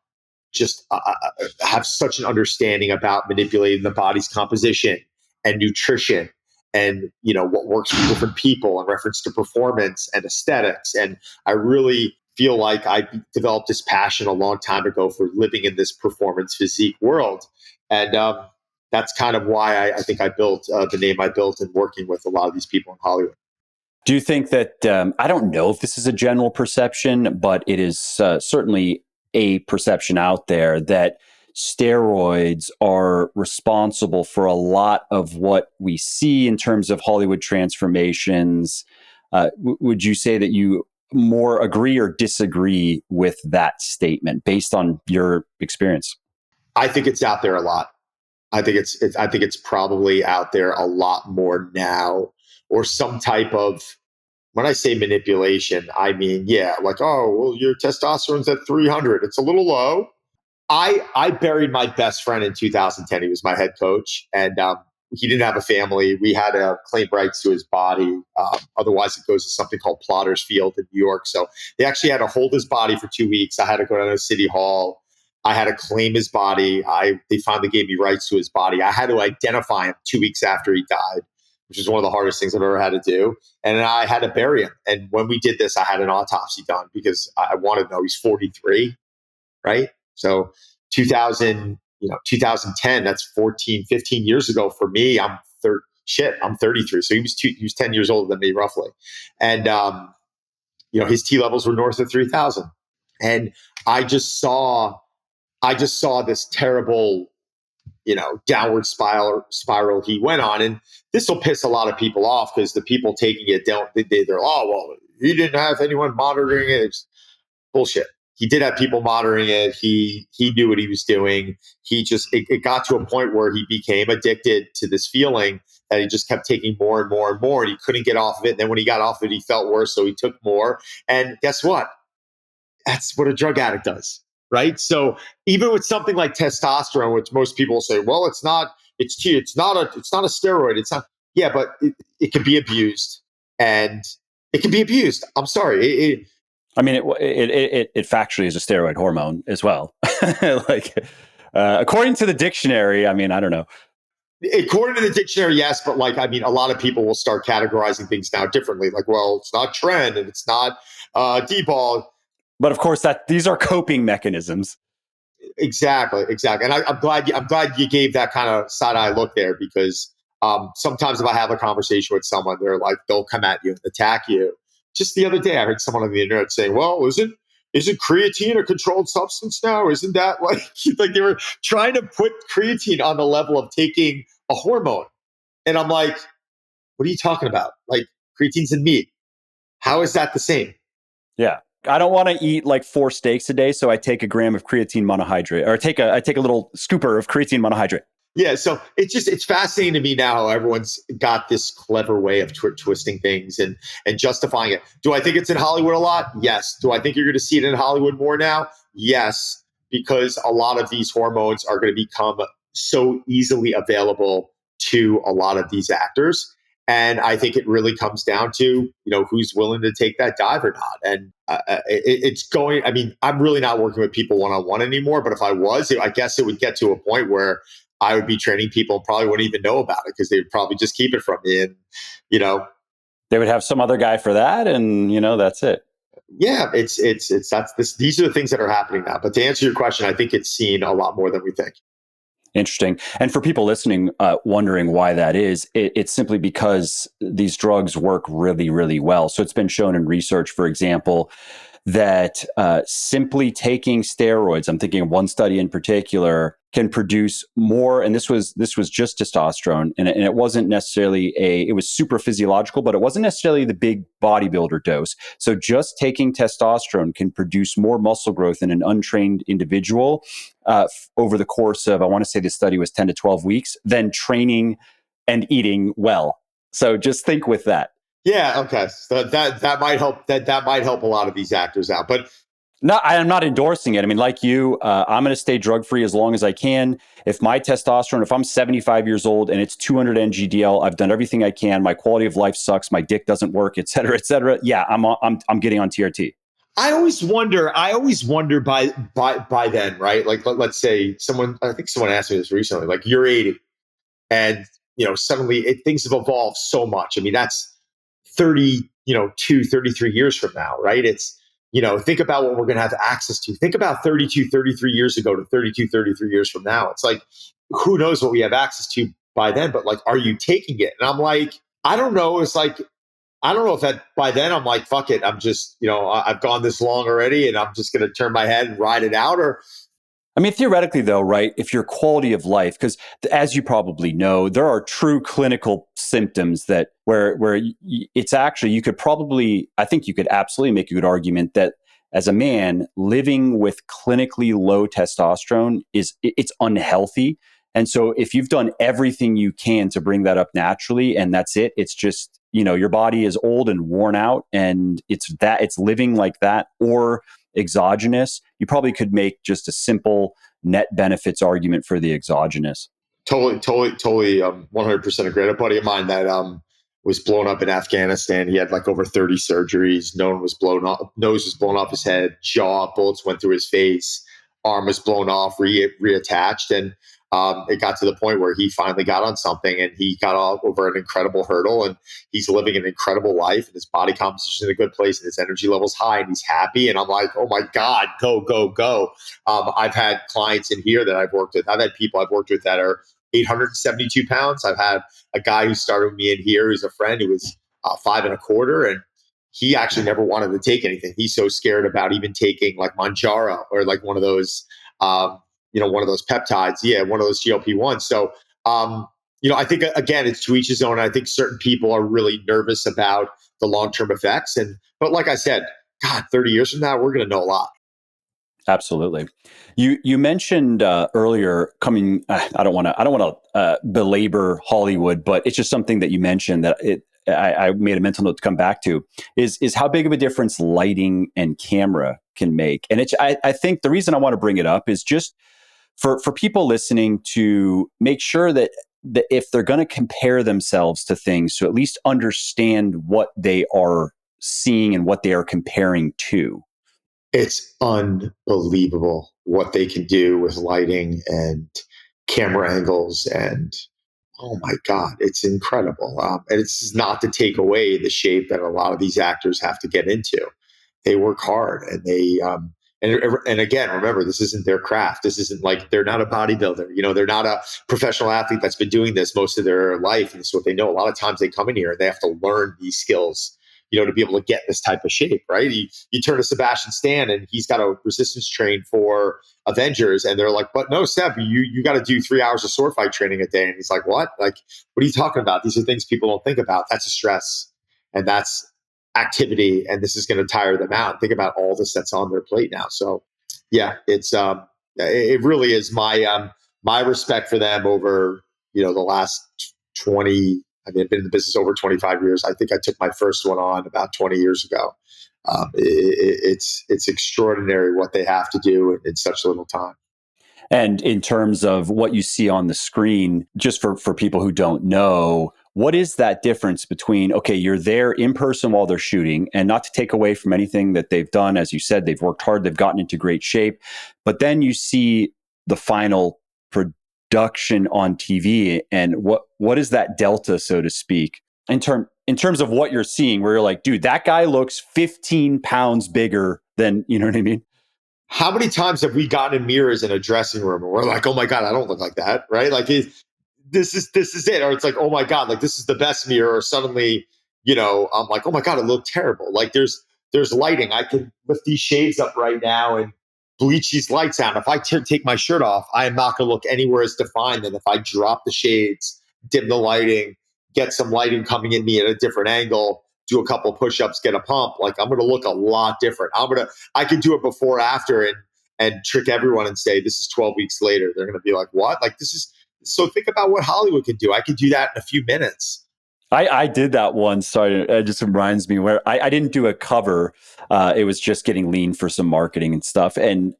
such an understanding about manipulating the body's composition and nutrition and, what works for different people in reference to performance and aesthetics. And I really feel like I developed this passion a long time ago for living in this performance physique world. And that's kind of why I think I built the name I built and working with a lot of these people in Hollywood. Do you think that, I don't know if this is a general perception, but it is certainly a perception out there that steroids are responsible for a lot of what we see in terms of Hollywood transformations. Would you say that you more agree or disagree with that statement based on your experience? I think it's out there a lot. I think it's probably out there a lot more now, or some type of, when I say manipulation, I mean, yeah, like, oh, well, your testosterone's at 300. It's a little low. I buried my best friend in 2010. He was my head coach, and he didn't have a family. We had to claim rights to his body. Otherwise, it goes to something called Plotter's Field in New York. So they actually had to hold his body for 2 weeks. I had to go down to City Hall. I had to claim his body. They finally gave me rights to his body. I had to identify him 2 weeks after he died, which is one of the hardest things I've ever had to do. And I had to bury him. And when we did this, I had an autopsy done because I wanted to know. He's 43, right? So 2010, that's 14, 15 years ago for me. I'm 33. So he was 10 years older than me roughly. And, his T levels were north of 3,000. And I just saw this terrible, downward spiral he went on. And this will piss a lot of people off because the people taking it they're, oh, well, he didn't have anyone monitoring it. It's bullshit. He did have people monitoring it. He knew what he was doing. It got to a point where he became addicted to this feeling that he just kept taking more and more and more, and he couldn't get off of it. And then when he got off of it, he felt worse, so he took more. And guess what? That's what a drug addict does, right? So even with something like testosterone, which most people say, well, it's not a steroid. It's not. Yeah, but it can be abused, and it can be abused. I'm sorry. It factually is a steroid hormone as well. According to the dictionary, I don't know. According to the dictionary, yes, but a lot of people will start categorizing things now differently. Like, well, it's not tren and it's not D-ball. But of course, these are coping mechanisms. Exactly. And I'm glad you gave that kind of side eye look there, because sometimes if I have a conversation with someone, they'll come at you and attack you. Just the other day, I heard someone on the internet saying, well, isn't creatine a controlled substance now? Isn't that like they were trying to put creatine on the level of taking a hormone? And I'm like, what are you talking about? Like, creatine's in meat. How is that the same? Yeah. I don't want to eat like 4 steaks a day, so I take a gram of creatine monohydrate, or I take a little scooper of creatine monohydrate. Yeah, so it's fascinating to me now how everyone's got this clever way of twisting things and justifying it. Do I think it's in Hollywood a lot? Yes. Do I think you're going to see it in Hollywood more now? Yes, because a lot of these hormones are going to become so easily available to a lot of these actors. And I think it really comes down to, who's willing to take that dive or not. And I'm really not working with people one-on-one anymore. But if I was, I guess it would get to a point where I would be training people and probably wouldn't even know about it because they would probably just keep it from me. And, they would have some other guy for that. And, that's it. Yeah, these are the things that are happening now. But to answer your question, I think it's seen a lot more than we think. Interesting. And for people listening, wondering why that is, it's simply because these drugs work really, really well. So it's been shown in research, for example, that simply taking steroids, I'm thinking of one study in particular, can produce more. And this was just testosterone, and it wasn't necessarily it was super physiological, but it wasn't necessarily the big bodybuilder dose. So just taking testosterone can produce more muscle growth in an untrained individual over the course of, I want to say this study was 10 to 12 weeks, than training and eating well. So just think with that. Yeah. Okay. So that might help. That might help a lot of these actors out. But no, I'm not endorsing it. Like you, I'm going to stay drug free as long as I can. If my testosterone, if I'm 75 years old and it's 200 NGDL, I've done everything I can. My quality of life sucks. My dick doesn't work, et cetera, et cetera. Yeah, I'm getting on TRT. I always wonder by then, right? Like, let's say I think someone asked me this recently, like, you're 80 and, suddenly things have evolved so much. That's 33 years from now, right? It's, think about what we're going to have access to. Think about 33 years ago to 33 years from now. It's like, who knows what we have access to by then, but like, are you taking it? And I'm like, I don't know. It's like, I don't know if that by then I'm like, fuck it. I'm just, I've gone this long already and I'm just going to turn my head and ride it out. Or I mean, theoretically, though, right? If your quality of life, because as you probably know, there are true clinical symptoms that where it's actually you could probably, I think you could absolutely make a good argument that as a man living with clinically low testosterone it's unhealthy. And so if you've done everything you can to bring that up naturally, and that's it, it's just your body is old and worn out, and it's living like that or exogenous, you probably could make just a simple net benefits argument for the exogenous. Totally, 100% agree. A buddy of mine that was blown up in Afghanistan. He had like over 30 surgeries. Nose was blown off his head. Jaw, bullets went through his face. Arm was blown off, reattached, and it got to the point where he finally got on something, and he got over an incredible hurdle, and he's living an incredible life, and his body composition is in a good place, and his energy level's high, and he's happy. And I'm like, oh my God, go, go, go. I've had clients in here that I've worked with. I've had people I've worked with that are 872 pounds. I've had a guy who started with me in here who's a friend who was 5'25", and he actually never wanted to take anything. He's so scared about even taking like Manjaro or like one of those, one of those peptides. Yeah, one of those GLP-1s. So, I think, again, it's to each his own. I think certain people are really nervous about the long-term effects. But like I said, God, 30 years from now, we're going to know a lot. Absolutely. You mentioned earlier coming. I don't want to belabor Hollywood, but it's just something that you mentioned that I made a mental note to come back to is how big of a difference lighting and camera can make. And I think the reason I want to bring it up is just for people listening to make sure that if they're going to compare themselves to things, to at least understand what they are seeing and what they are comparing to. It's unbelievable what they can do with lighting and camera angles. And oh my God, it's incredible. And it's not to take away the shape that a lot of these actors have to get into. They work hard, and and again, remember, this isn't their craft. This isn't like, they're not a bodybuilder. They're not a professional athlete that's been doing this most of their life. And so what they know, a lot of times they come in here and they have to learn these skills, to be able to get this type of shape, right? You turn to Sebastian Stan and he's got a resistance train for Avengers, and they're like, but no, Seb, you got to do 3 hours of sword fight training a day. And he's like, what? Like, what are you talking about? These are things people don't think about. That's a stress, and that's activity, and this is going to tire them out. Think about all this that's on their plate now. So yeah, it really is my respect for them over the last 20. I mean, I've been in the business over 25 years. I think I took my first one on about 20 years ago. It's extraordinary what they have to do in such little time. And in terms of what you see on the screen, just for people who don't know, what is that difference between, okay, you're there in person while they're shooting, and not to take away from anything that they've done, as you said, they've worked hard, they've gotten into great shape, but then you see the final production on TV, and what is that delta, so to speak, in terms of what you're seeing, where you're like, dude, that guy looks 15 pounds bigger than, you know what I mean? How many times have we gotten in mirrors in a dressing room and we're like, oh my God, I don't look like that, right? Like, this is it. Or it's like, oh my God, like, this is the best mirror. Or suddenly, I'm like, oh my God, it looked terrible. Like, there's lighting. I can lift these shades up right now and bleach these lights out. If I take my shirt off, I am not going to look anywhere as defined than if I drop the shades, dim the lighting, get some lighting coming at me at a different angle, do a couple push-ups, get a pump. Like, I'm going to look a lot different. I could do it before, after, and trick everyone and say, this is 12 weeks later. They're going to be like, what? Like, this is, so think about what Hollywood can do. I could do that in a few minutes. I did that once. Sorry, it just reminds me where I didn't do a cover. It was just getting lean for some marketing and stuff. And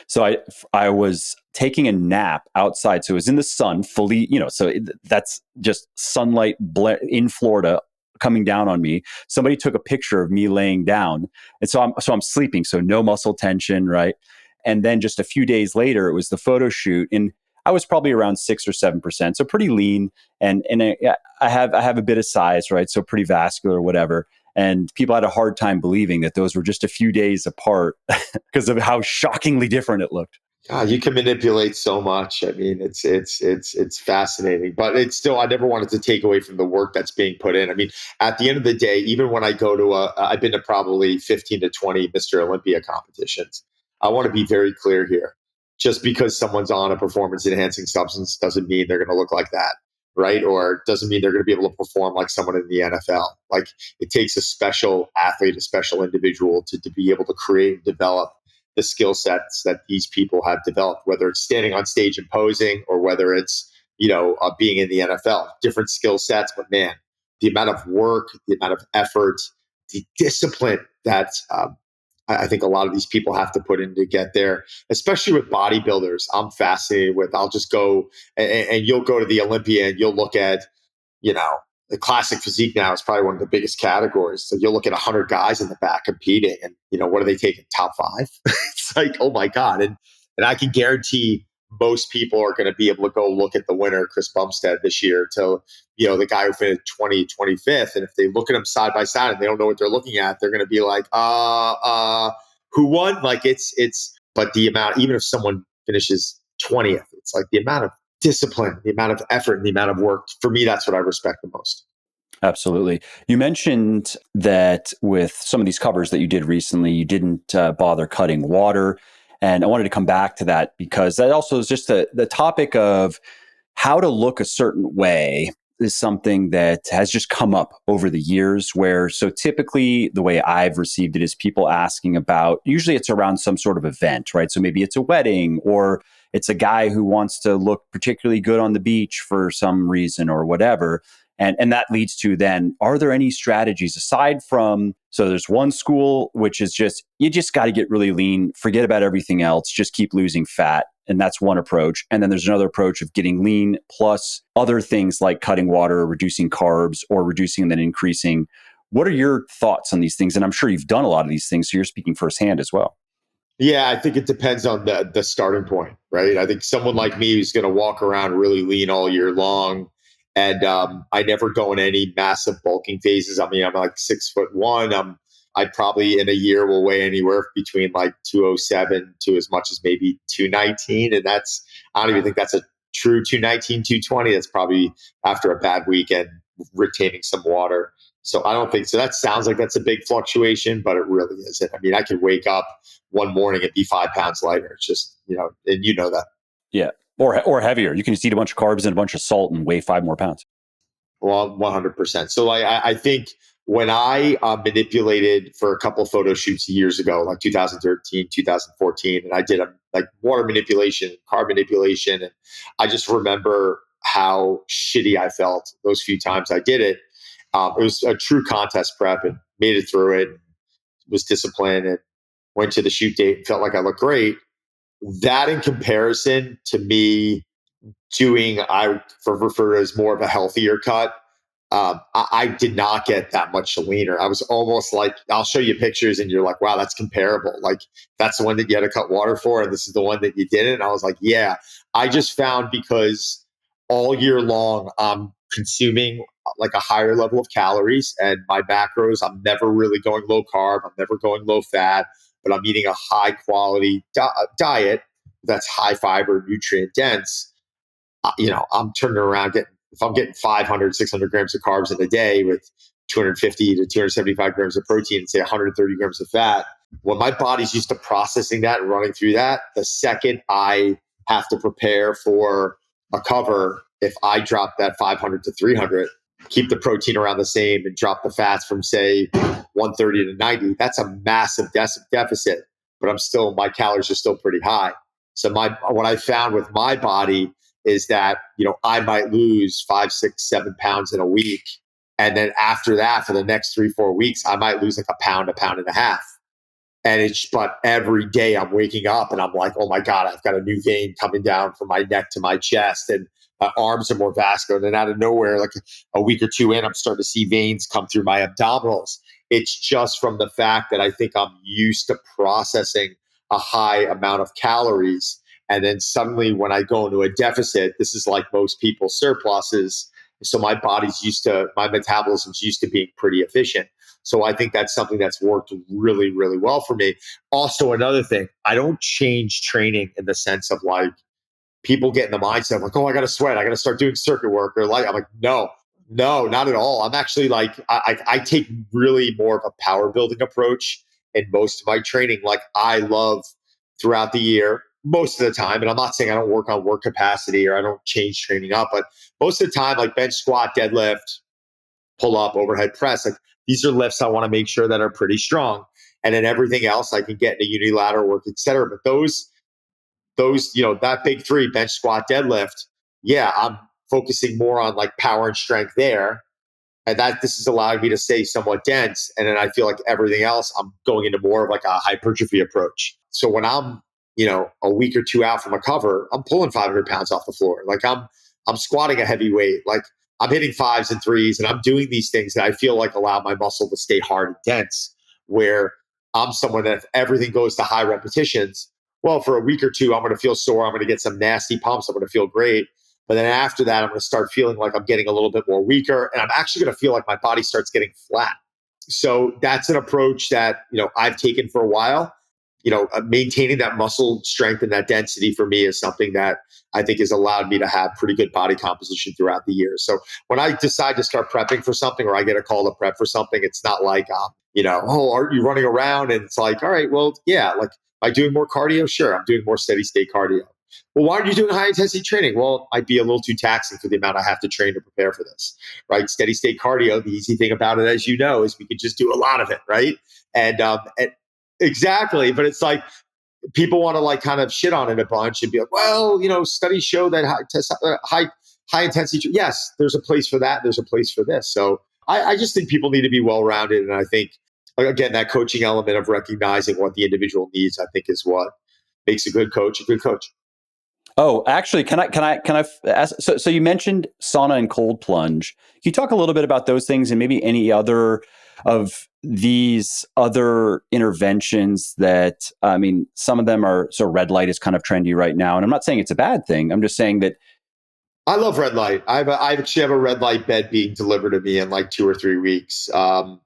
so I was taking a nap outside. So it was in the sun fully, so that's just sunlight in Florida coming down on me. Somebody took a picture of me laying down. And so I'm sleeping. So no muscle tension. Right. And then just a few days later, it was the photo shoot, and I was probably around 6 or 7%, so pretty lean, and I have a bit of size, right? So pretty vascular, whatever. And people had a hard time believing that those were just a few days apart because of how shockingly different it looked. God, you can manipulate so much. I mean, it's fascinating, but it's still, I never wanted to take away from the work that's being put in. I mean, at the end of the day, even when I go to I've been to probably 15 to 20 Mr. Olympia competitions. I want to be very clear here. just because someone's on a performance enhancing substance doesn't mean they're going to look like that, right? Or doesn't mean they're going to be able to perform like someone in the NFL. Like it takes a special athlete, a special individual to be able to create and develop the skill sets that these people have developed, whether it's standing on stage and posing or whether it's, being in the NFL. Different skill sets, but man, the amount of work, the amount of effort, the discipline that I think a lot of these people have to put in to get there, especially with bodybuilders. I'm fascinated with. I'll just go and you'll go to the Olympia and you'll look at, the classic physique now is probably one of the biggest categories. So you'll look at 100 guys in the back competing, and what are they taking? Top 5? It's like, oh my god! And I can guarantee most people are going to be able to go look at the winner, Chris Bumstead, this year, to the guy who finished 25th. And if they look at them side by side and they don't know what they're looking at, they're going to be like, who won? Like it's. But the amount, even if someone finishes 20th, it's like the amount of discipline, the amount of effort, and the amount of work. For me, that's what I respect the most. Absolutely. You mentioned that with some of these covers that you did recently, you didn't bother cutting water. And I wanted to come back to that because that also is just the topic of how to look a certain way is something that has just come up over the years so typically the way I've received it is people asking about, usually it's around some sort of event, right? So maybe it's a wedding or it's a guy who wants to look particularly good on the beach for some reason or whatever. And that leads to then, are there any strategies aside from, so there's one school, which is you just got to get really lean, forget about everything else, just keep losing fat. And that's one approach. And then there's another approach of getting lean plus other things like cutting water, reducing carbs, or reducing and then increasing. What are your thoughts on these things? And I'm sure you've done a lot of these things, so you're speaking firsthand as well. Yeah, I think it depends on the starting point, right? I think someone like me who's going to walk around really lean all year long, and I never go in any massive bulking phases. I mean, I'm like 6'1". I probably in a year will weigh anywhere between like 207 to as much as maybe 219. And I don't even think that's a true 219, 220. That's probably after a bad weekend, retaining some water. So I don't think so. That sounds like that's a big fluctuation, but it really isn't. I mean, I could wake up one morning and be 5 pounds lighter. It's just, and you know that. Yeah. Or heavier. You can just eat a bunch of carbs and a bunch of salt and weigh 5 more pounds. Well, 100%. So I think when I manipulated for a couple of photo shoots years ago, like 2013, 2014, and I did like water manipulation, carb manipulation, and I just remember how shitty I felt those few times I did it. It was a true contest prep and made it through it, was disciplined and went to the shoot date and felt like I looked great. That in comparison to me doing, I refer to as more of a healthier cut, I did not get that much leaner. I was almost like, I'll show you pictures and you're like, wow, that's comparable. Like that's the one that you had to cut water for. And this is the one that you didn't. And I was like, yeah, I just found because all year long, I'm consuming like a higher level of calories and my macros, I'm never really going low carb. I'm never going low fat, but I'm eating a high quality diet that's high fiber, nutrient dense. I'm turning around if I'm getting 500, 600 grams of carbs in a day with 250 to 275 grams of protein and say 130 grams of fat, when my body's used to processing that and running through that, the second I have to prepare for a cover, if I drop that 500 to 300, keep the protein around the same and drop the fats from say 130 to 90, that's a massive deficit, but my calories are still pretty high. So what I found with my body is that, I might lose 5, 6, 7 pounds in a week. And then after that, for the next 3, 4 weeks, I might lose like a pound and a half. But every day I'm waking up and I'm like, oh my God, I've got a new vein coming down from my neck to my chest and my arms are more vascular. And then out of nowhere, like a week or two in, I'm starting to see veins come through my abdominals. It's just from the fact that I think I'm used to processing a high amount of calories. And then suddenly when I go into a deficit, this is like most people's surpluses. So my metabolism's used to being pretty efficient. So I think that's something that's worked really, really well for me. Also, another thing, I don't change training in the sense of like people get in the mindset of like, oh, I got to sweat. I got to start doing circuit work or like, I'm like, no, not at all. I'm actually like, I take really more of a power building approach in most of my training. Like I love throughout the year, most of the time, and I'm not saying I don't work on work capacity or I don't change training up, but most of the time, like bench, squat, deadlift, pull up, overhead press, like these are lifts I want to make sure that are pretty strong. And then everything else I can get into unilateral work, et cetera. But those, that big three, bench, squat, deadlift, yeah, I'm focusing more on like power and strength there. And that this is allowing me to stay somewhat dense. And then I feel like everything else, I'm going into more of like a hypertrophy approach. So when I'm, a week or two out from a cover, I'm pulling 500 pounds off the floor. Like I'm squatting a heavy weight. Like I'm hitting fives and threes, and I'm doing these things that I feel like allow my muscle to stay hard and dense. Where I'm someone that if everything goes to high repetitions, well, for a week or two, I'm going to feel sore. I'm going to get some nasty pumps. I'm going to feel great. But then after that, I'm going to start feeling like I'm getting a little bit more weaker. And I'm actually going to feel like my body starts getting flat. So that's an approach that, I've taken for a while. Maintaining that muscle strength and that density for me is something that I think has allowed me to have pretty good body composition throughout the years. So when I decide to start prepping for something or I get a call to prep for something, it's not like, oh, aren't you running around? And it's like, all right, well, yeah, like, am I doing more cardio? Sure, I'm doing more steady state cardio. Well, why aren't you doing high intensity training? Well, I'd be a little too taxing for the amount I have to train to prepare for this, right? Steady state cardio, the easy thing about it, as you know, is we can just do a lot of it, right? And exactly. But it's like people want to like kind of shit on it a bunch and be like, well, studies show that high intensity. Yes, there's a place for that. There's a place for this. So I just think people need to be well rounded. And I think, again, that coaching element of recognizing what the individual needs, I think, is what makes a good coach a good coach. Oh, actually, can I ask? So you mentioned sauna and cold plunge. Can you talk a little bit about those things and maybe any other of these other interventions that, I mean, some of them are, so red light is kind of trendy right now. And I'm not saying it's a bad thing. I'm just saying that. I love red light. I actually have a red light bed being delivered to me in like 2 or 3 weeks. So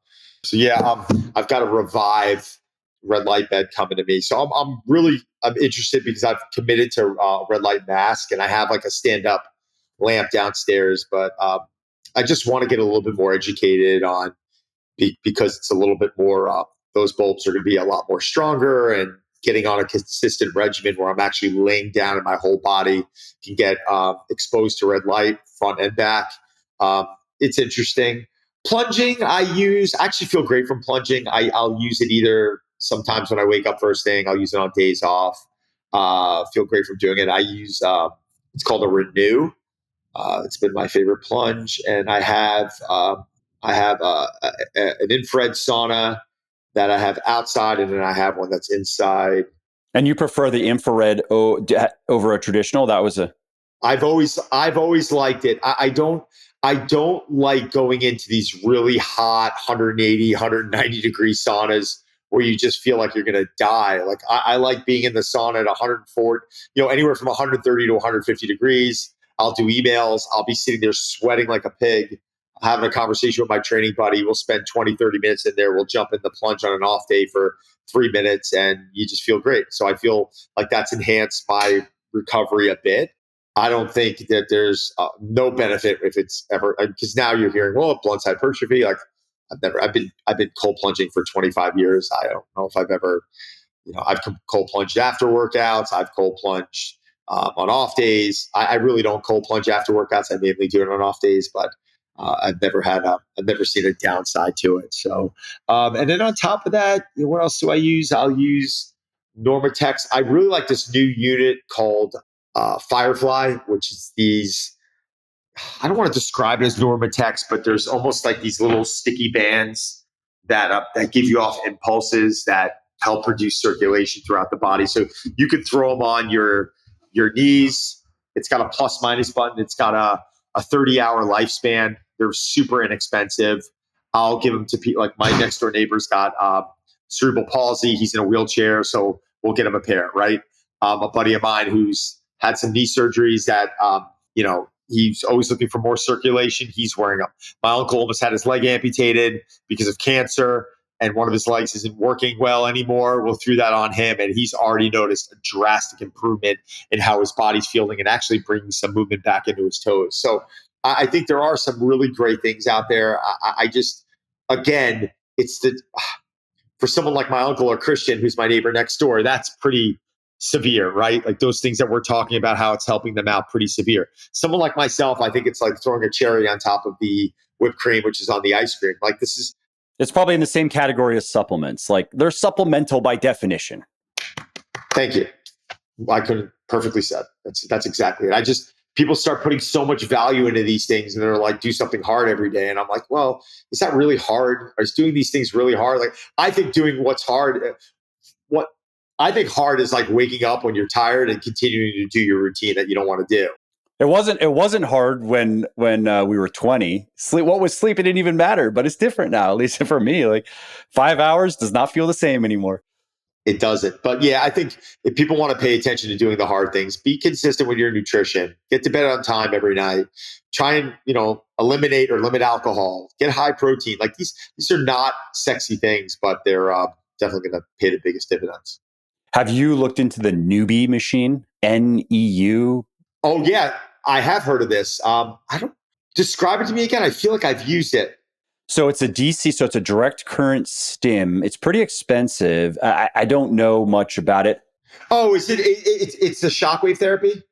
yeah, I've got a Revive red light bed coming to me. So I'm interested because I've committed to red light mask and I have like a stand up lamp downstairs. But I just want to get a little bit more educated on because it's a little bit more. Those bulbs are going to be a lot more stronger and getting on a consistent regimen where I'm actually laying down and my whole body can get exposed to red light front and back. It's interesting. Plunging, I actually feel great from plunging. I'll use it either sometimes when I wake up first thing, I'll use it on days off. Feel great from doing it. I use, it's called a Renew. It's been my favorite plunge. And I have an infrared sauna that I have outside, and then I have one that's inside. And you prefer the infrared over a traditional? That was a. I've always liked it. I don't like going into these really hot 180, 190 degree saunas where you just feel like you're going to die. Like I like being in the sauna at 140, anywhere from 130 to 150 degrees. I'll do emails. I'll be sitting there sweating like a pig, having a conversation with my training buddy. We'll spend 20, 30 minutes in there. We'll jump in the plunge on an off day for 3 minutes and you just feel great. So I feel like that's enhanced my recovery a bit. I don't think that there's no benefit if it's ever, because now you're hearing, well, blunts hypertrophy. Like I've been cold plunging for 25 years. I don't know if I've ever, I've cold plunged after workouts. I've cold plunged on off days. I really don't cold plunge after workouts. I mainly do it on off days, but I've never seen a downside to it. So, and then on top of that, what else do I use? I'll use Normatex. I really like this new unit called Firefly, which is these, I don't want to describe it as Normatex, but there's almost like these little sticky bands that give you off impulses that help produce circulation throughout the body. So you could throw them on your knees. It's got a plus minus button. It's got a 30-hour lifespan. They're super inexpensive. I'll give them to people. Like my next door neighbor's got cerebral palsy. He's in a wheelchair, so we'll get him a pair, right? A buddy of mine who's had some knee surgeries that, he's always looking for more circulation. He's wearing them. My uncle almost had his leg amputated because of cancer, and one of his legs isn't working well anymore. We'll throw that on him, and he's already noticed a drastic improvement in how his body's feeling and actually bringing some movement back into his toes. So I think there are some really great things out there. I just, again, it's for someone like my uncle or Christian, who's my neighbor next door, that's pretty severe, right? Like those things that we're talking about, how it's helping them out, pretty severe. Someone like myself, I think it's like throwing a cherry on top of the whipped cream, which is on the ice cream. Like this is. It's probably in the same category as supplements. Like they're supplemental by definition. Thank you. I couldn't perfectly said. That's exactly it. People start putting so much value into these things and they're like, do something hard every day. And I'm like, well, is that really hard? Or is doing these things really hard? Like, I think doing what's hard, what I think hard is like waking up when you're tired and continuing to do your routine that you don't want to do. It wasn't hard when we were 20. What was sleep? It didn't even matter, but it's different now, at least for me. Like 5 hours does not feel the same anymore. It doesn't. But yeah, I think if people want to pay attention to doing the hard things, be consistent with your nutrition, get to bed on time every night, try and, eliminate or limit alcohol, get high protein. Like these are not sexy things, but they're definitely going to pay the biggest dividends. Have you looked into the Newbie machine? NEU? Oh yeah, I have heard of this. I don't describe it to me again. I feel like I've used it. So it's a DC, so it's a direct current stim. It's pretty expensive. I don't know much about it. Oh, is it? It's the shockwave therapy?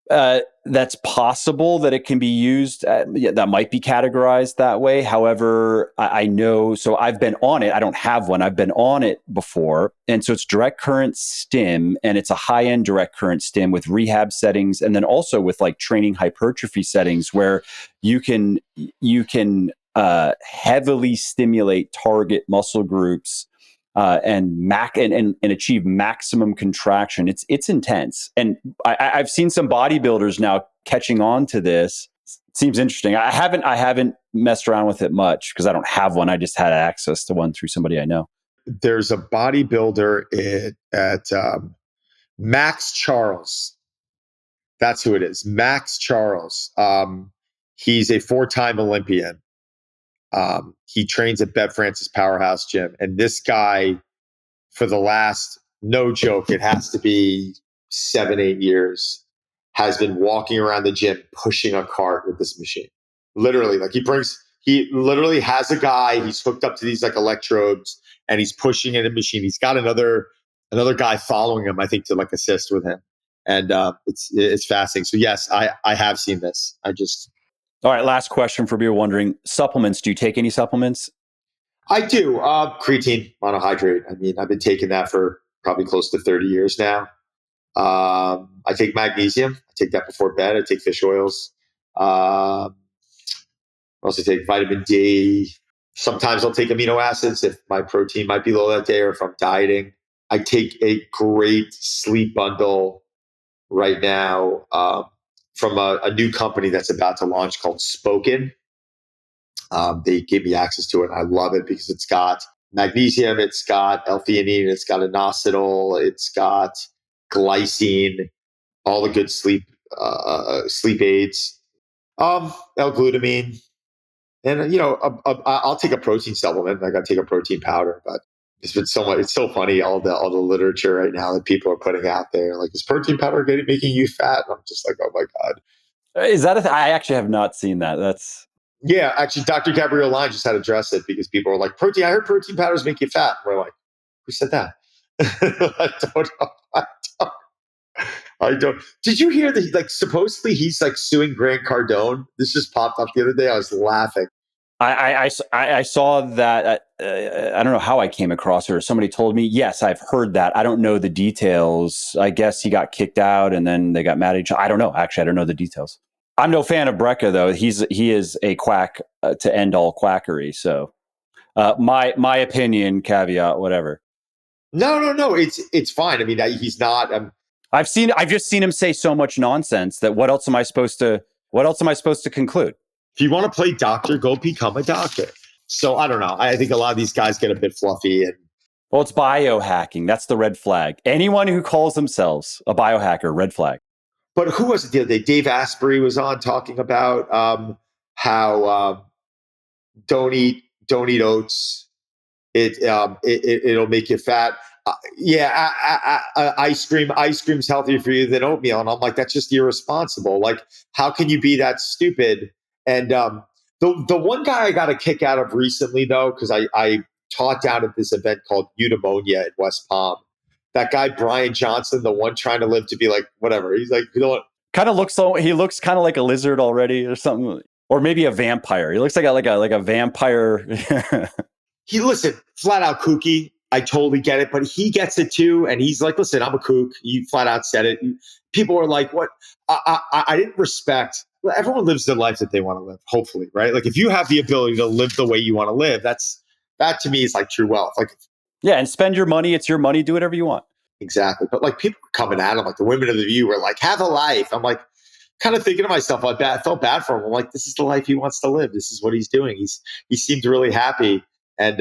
That's possible that it can be used. That might be categorized that way. However, I know, so I've been on it. I don't have one. I've been on it before. And so it's direct current stim, and it's a high-end direct current stim with rehab settings, and then also with like training hypertrophy settings where you can heavily stimulate target muscle groups and achieve maximum contraction. It's intense, and I've seen some bodybuilders now catching on to this. It seems interesting. I haven't messed around with it much because I don't have one. I just had access to one through somebody I know. There's a bodybuilder at Max Charles. That's who it is. Max Charles. He's a 4-time Olympian. He trains at Bev Francis Powerhouse Gym. And this guy, for the last, no joke, it has to be 7-8 years, has been walking around the gym pushing a cart with this machine. Literally, like he literally has a guy, he's hooked up to these like electrodes and he's pushing in a machine. He's got another guy following him, I think, to like assist with him. And it's fascinating. So yes, I have seen this. All right, last question for people wondering, supplements. Do you take any supplements? I do. Creatine, monohydrate. I mean, I've been taking that for probably close to 30 years now. I take magnesium. I take that before bed. I take fish oils. I also take vitamin D. Sometimes I'll take amino acids if my protein might be low that day or if I'm dieting. I take a great sleep bundle right now from a new company that's about to launch called Spoken. They gave me access to it. I love it because it's got magnesium, it's got L-theanine, it's got inositol, it's got glycine, all the good sleep aids, L-glutamine, and I'll take a protein supplement. I got to take a protein powder, but it's been so much. It's so funny all the literature right now that people are putting out there. Like, is protein powder making you fat? And I'm just like, oh my god. Is that I actually have not seen that. Yeah, actually, Dr. Gabrielle Line just had to address it because people were like, protein. I heard protein powders make you fat. And we're like, who said that? I don't know. I don't. Did you hear that? Like, supposedly he's like suing Grant Cardone. This just popped up the other day. I was laughing. I saw that. I don't know how I came across it, or somebody told me. Yes, I've heard that. I don't know the details. I guess he got kicked out, and then they got mad at each other. I don't know. Actually, I don't know the details. I'm no fan of Brecca, though. He is a quack to end all quackery. So, my opinion, caveat, whatever. No. It's fine. I mean, he's not. I've just seen him say so much nonsense that what else am I supposed to conclude? If you want to play doctor, go become a doctor. So I don't know. I think a lot of these guys get a bit fluffy. Well, it's biohacking. That's the red flag. Anyone who calls themselves a biohacker, red flag. But who was it the other day? Dave Asprey was on talking about how don't eat oats. It'll make you fat. Ice cream's healthier for you than oatmeal. And I'm like, that's just irresponsible. Like, how can you be that stupid? And the one guy I got a kick out of recently, though, because I taught down at this event called Eudaimonia in West Palm. that guy Brian Johnson, the one trying to live to be like whatever. He's like, you know what? He looks kind of like a lizard already or something, or maybe a vampire. He looks like a vampire. He listen, flat out kooky. I totally get it, but he gets it too. And he's like, listen, I'm a kook. You flat out said it. People are like, what? I didn't respect. Everyone lives their life that they want to live, hopefully, right? Like if you have the ability to live the way you want to live, that to me is like true wealth. Like, yeah, and spend your money. It's your money. Do whatever you want. Exactly. But like people were coming at him, like the women of the View were like, have a life. I'm like, kind of thinking to myself, I felt bad for him. I'm like, this is the life he wants to live. This is what he's doing. He seemed really happy and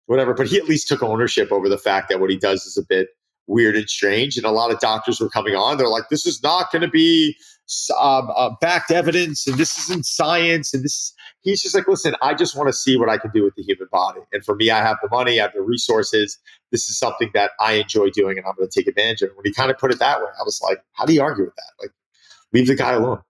whatever. But he at least took ownership over the fact that what he does is a bit weird and strange. And a lot of doctors were coming on. They're like, this is not going to be backed evidence, and this isn't science, and this. He's just like, listen, I just want to see what I can do with the human body. And for me, I have the money, I have the resources. This is something that I enjoy doing, and I'm going to take advantage of it. When he kind of put it that way, I was like, how do you argue with that? Like, leave the guy alone.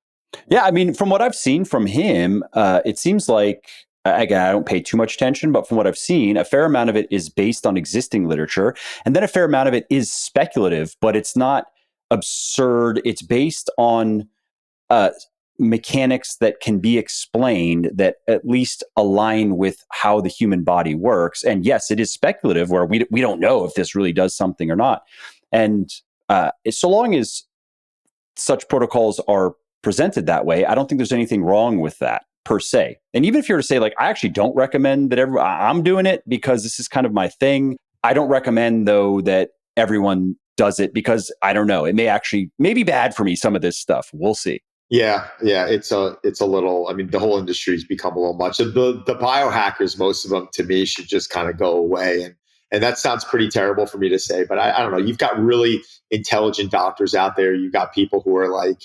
Yeah, I mean, from what I've seen from him, it seems like, again, I don't pay too much attention, but from what I've seen, a fair amount of it is based on existing literature. And then a fair amount of it is speculative, but it's not absurd. It's based on mechanics that can be explained that at least align with how the human body works. And yes, it is speculative where we don't know if this really does something or not. And so long as such protocols are presented that way, I don't think there's anything wrong with that per se. And even if you were to say, like, I actually don't recommend that I'm doing it because this is kind of my thing. I don't recommend, though, that everyone does it because I don't know. It may be bad for me, some of this stuff. We'll see. Yeah. It's a little, I mean, the whole industry's become a little much. The biohackers, most of them to me should just kind of go away. And that sounds pretty terrible for me to say, but I don't know. You've got really intelligent doctors out there. You've got people who are like,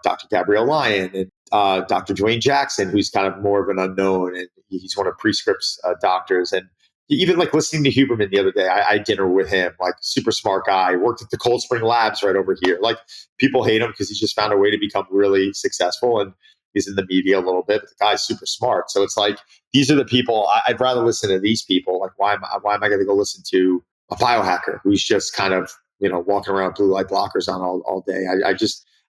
Dr. Gabrielle Lyon and Dr. Dwayne Jackson, who's kind of more of an unknown, and he's one of Prescript's doctors. And even like listening to Huberman the other day, I had dinner with him, like super smart guy, worked at the Cold Spring Labs right over here. Like people hate him because he's just found a way to become really successful, and he's in the media a little bit, but the guy's super smart. So it's like, these are the people, I'd rather listen to these people. Like, why am I going to go listen to a biohacker who's just kind of, walking around with blue light blockers on all day?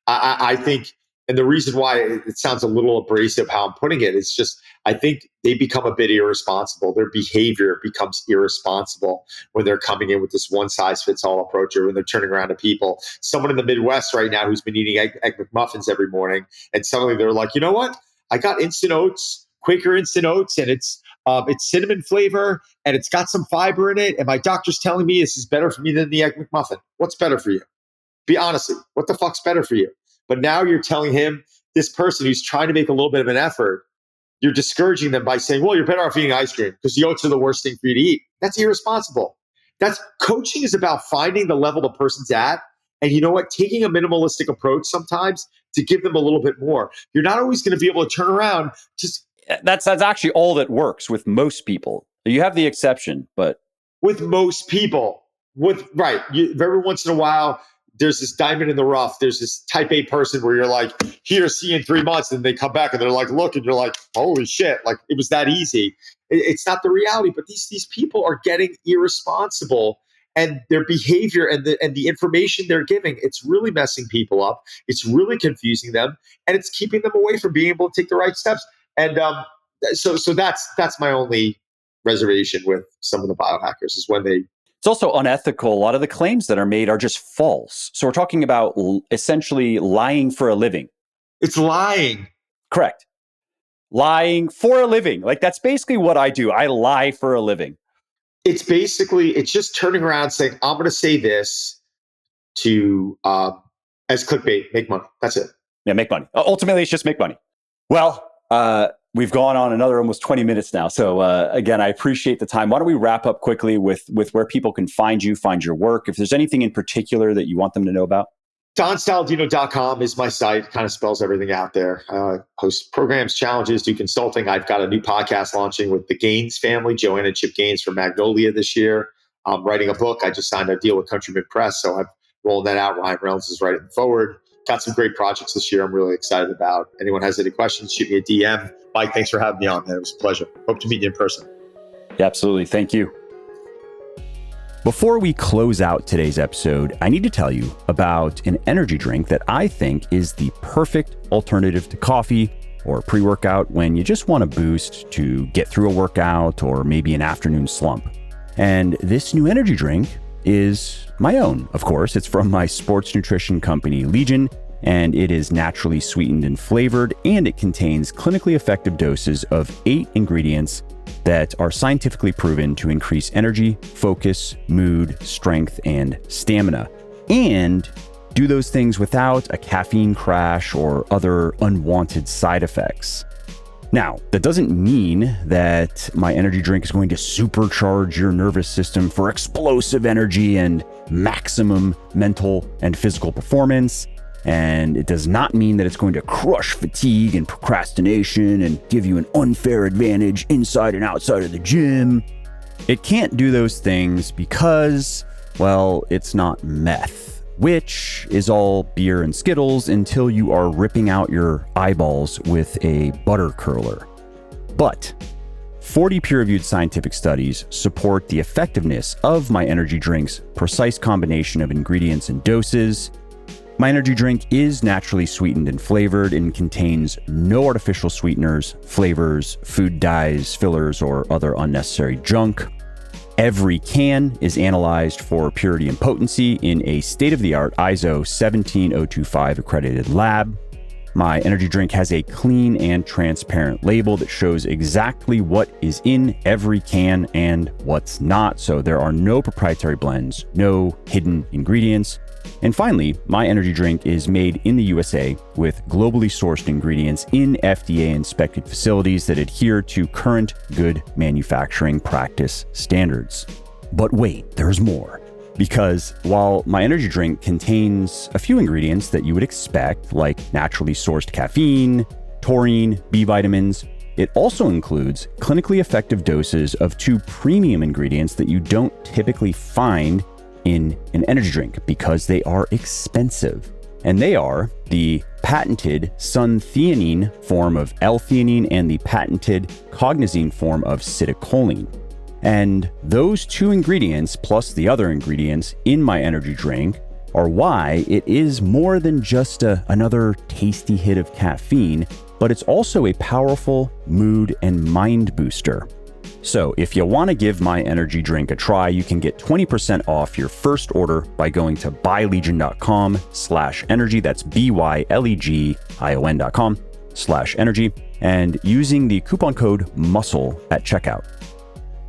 I think, and the reason why it sounds a little abrasive how I'm putting it, it's just, I think they become a bit irresponsible. Their behavior becomes irresponsible when they're coming in with this one size fits all approach, or when they're turning around to people. Someone in the Midwest right now who's been eating egg McMuffins every morning, and suddenly they're like, you know what? I got instant oats, Quaker instant oats, and it's cinnamon flavor, and it's got some fiber in it, and my doctor's telling me this is better for me than the egg McMuffin. What's better for you? Be honest, what the fuck's better for you? But now you're telling him, this person who's trying to make a little bit of an effort, you're discouraging them by saying, well, you're better off eating ice cream because the oats are the worst thing for you to eat. That's irresponsible. Coaching is about finding the level the person's at. And you know what? Taking a minimalistic approach sometimes to give them a little bit more. You're not always going to be able to turn around. That's actually all that works with most people. You have the exception, but with most people, every once in a while, there's this diamond in the rough. There's this type A person where you're like, here, see you in 3 months. And they come back and they're like, look, and you're like, holy shit. Like, it was that easy. It's not the reality, but these people are getting irresponsible, and their behavior and the information they're giving, it's really messing people up. It's really confusing them, and it's keeping them away from being able to take the right steps. And so that's my only reservation with some of the biohackers, is when they. It's also unethical. A lot of the claims that are made are just false. So we're talking about essentially lying for a living. It's lying. Correct. Lying for a living. Like, that's basically what I do. I lie for a living. It's just turning around saying, I'm going to say this to, as clickbait, make money. That's it. Yeah, make money. Ultimately, it's just make money. Well, we've gone on another almost 20 minutes now. So again, I appreciate the time. Why don't we wrap up quickly with where people can find you, find your work? If there's anything in particular that you want them to know about. DonSaladino.com is my site. Kind of spells everything out there. Host programs, challenges, do consulting. I've got a new podcast launching with the Gaines family, Joanna and Chip Gaines from Magnolia this year. I'm writing a book. I just signed a deal with Countryman Press, so I'm rolling that out. Ryan Reynolds is writing the forward. Got some great projects this year I'm really excited about. Anyone has any questions, shoot me a DM. Mike, thanks for having me on, man. It was a pleasure. Hope to meet you in person. Yeah, absolutely. Thank you. Before we close out today's episode, I need to tell you about an energy drink that I think is the perfect alternative to coffee or pre-workout when you just want a boost to get through a workout or maybe an afternoon slump. And this new energy drink is my own, of course. It's from my sports nutrition company, Legion, and it is naturally sweetened and flavored, and it contains clinically effective doses of 8 ingredients that are scientifically proven to increase energy, focus, mood, strength, and stamina, and do those things without a caffeine crash or other unwanted side effects. Now, that doesn't mean that my energy drink is going to supercharge your nervous system for explosive energy and maximum mental and physical performance. And it does not mean that it's going to crush fatigue and procrastination and give you an unfair advantage inside and outside of the gym. It can't do those things because, well, it's not meth, which is all beer and Skittles until you are ripping out your eyeballs with a butter curler. But 40 peer-reviewed scientific studies support the effectiveness of my energy drink's precise combination of ingredients and doses. My energy drink is naturally sweetened and flavored and contains no artificial sweeteners, flavors, food dyes, fillers, or other unnecessary junk. Every can is analyzed for purity and potency in a state-of-the-art ISO 17025 accredited lab. My energy drink has a clean and transparent label that shows exactly what is in every can and what's not, so there are no proprietary blends, no hidden ingredients. And finally, my energy drink is made in the USA with globally sourced ingredients in FDA-inspected facilities that adhere to current good manufacturing practice standards. But wait, there's more. Because while my energy drink contains a few ingredients that you would expect, like naturally sourced caffeine, taurine, B vitamins, it also includes clinically effective doses of 2 premium ingredients that you don't typically find in an energy drink because they are expensive. And they are the patented suntheanine form of L-theanine and the patented cognizine form of citicoline. And those 2 ingredients, plus the other ingredients in my energy drink, are why it is more than just another tasty hit of caffeine, but it's also a powerful mood and mind booster. So if you want to give my energy drink a try, you can get 20% off your first order by going to buylegion.com/energy. That's BYLEGION.com/energy and using the coupon code MUSCLE at checkout.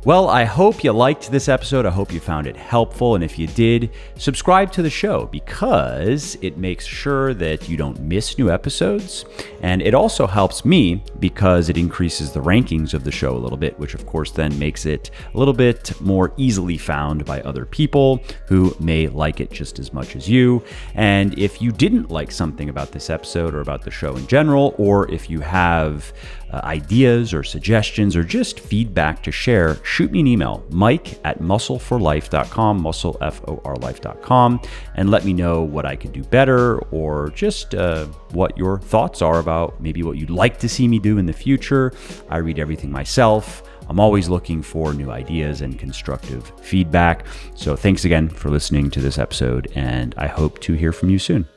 Well, I hope you liked this episode. I hope you found it helpful. And if you did, subscribe to the show because it makes sure that you don't miss new episodes. And it also helps me because it increases the rankings of the show a little bit, which of course then makes it a little bit more easily found by other people who may like it just as much as you. And if you didn't like something about this episode or about the show in general, or if you have ideas or suggestions or just feedback to share, shoot me an email, mike@muscleforlife.com, muscleforlife.com, and let me know what I could do better or just what your thoughts are about maybe what you'd like to see me do in the future. I read everything myself. I'm always looking for new ideas and constructive feedback. So thanks again for listening to this episode, and I hope to hear from you soon.